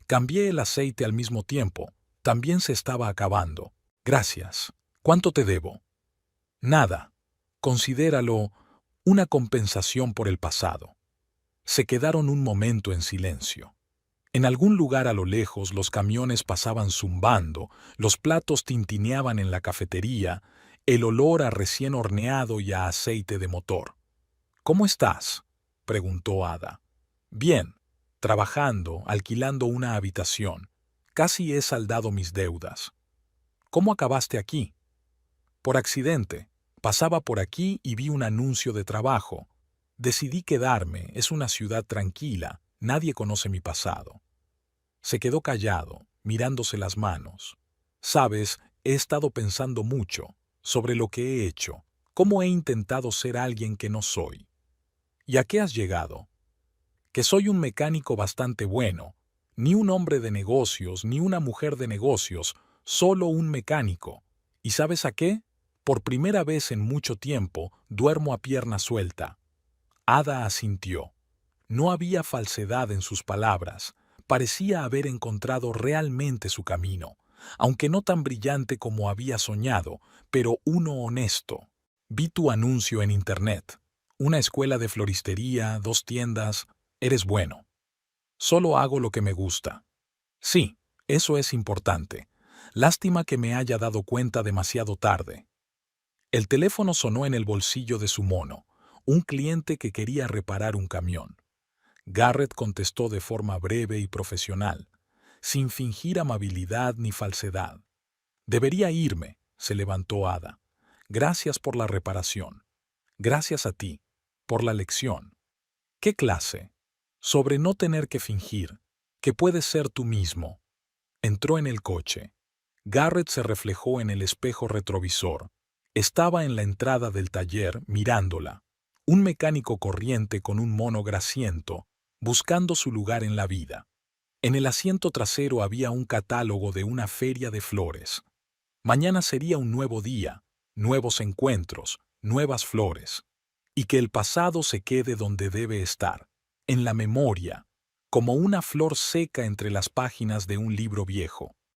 Cambié el aceite al mismo tiempo, también se estaba acabando. Gracias. ¿Cuánto te debo? Nada. Considéralo una compensación por el pasado. Se quedaron un momento en silencio. En algún lugar a lo lejos los camiones pasaban zumbando, los platos tintineaban en la cafetería, el olor a recién horneado y a aceite de motor. ¿Cómo estás?, preguntó Ada. Bien, trabajando, alquilando una habitación. Casi he saldado mis deudas. ¿Cómo acabaste aquí? Por accidente. Pasaba por aquí y vi un anuncio de trabajo. Decidí quedarme, es una ciudad tranquila, nadie conoce mi pasado. Se quedó callado, mirándose las manos. Sabes, he estado pensando mucho sobre lo que he hecho, cómo he intentado ser alguien que no soy. ¿Y a qué has llegado? Que soy un mecánico bastante bueno, ni un hombre de negocios, ni una mujer de negocios, solo un mecánico. ¿Y sabes a qué? Por primera vez en mucho tiempo, duermo a pierna suelta. Ada asintió. No había falsedad en sus palabras. Parecía haber encontrado realmente su camino, aunque no tan brillante como había soñado, pero uno honesto. Vi tu anuncio en internet. Una escuela de floristería, 2 tiendas. Eres bueno. Solo hago lo que me gusta. Sí, eso es importante. Lástima que me haya dado cuenta demasiado tarde. El teléfono sonó en el bolsillo de su mono, un cliente que quería reparar un camión. Garrett contestó de forma breve y profesional, sin fingir amabilidad ni falsedad. Debería irme, se levantó Ada. Gracias por la reparación. Gracias a ti, por la lección. ¿Qué clase? Sobre no tener que fingir. que puedes ser tú mismo. Entró en el coche. Garrett se reflejó en el espejo retrovisor. Estaba en la entrada del taller mirándola. Un mecánico corriente con un mono grasiento, buscando su lugar en la vida. En el asiento trasero había un catálogo de una feria de flores. Mañana sería un nuevo día, nuevos encuentros, nuevas flores. Y que el pasado se quede donde debe estar, en la memoria, como una flor seca entre las páginas de un libro viejo.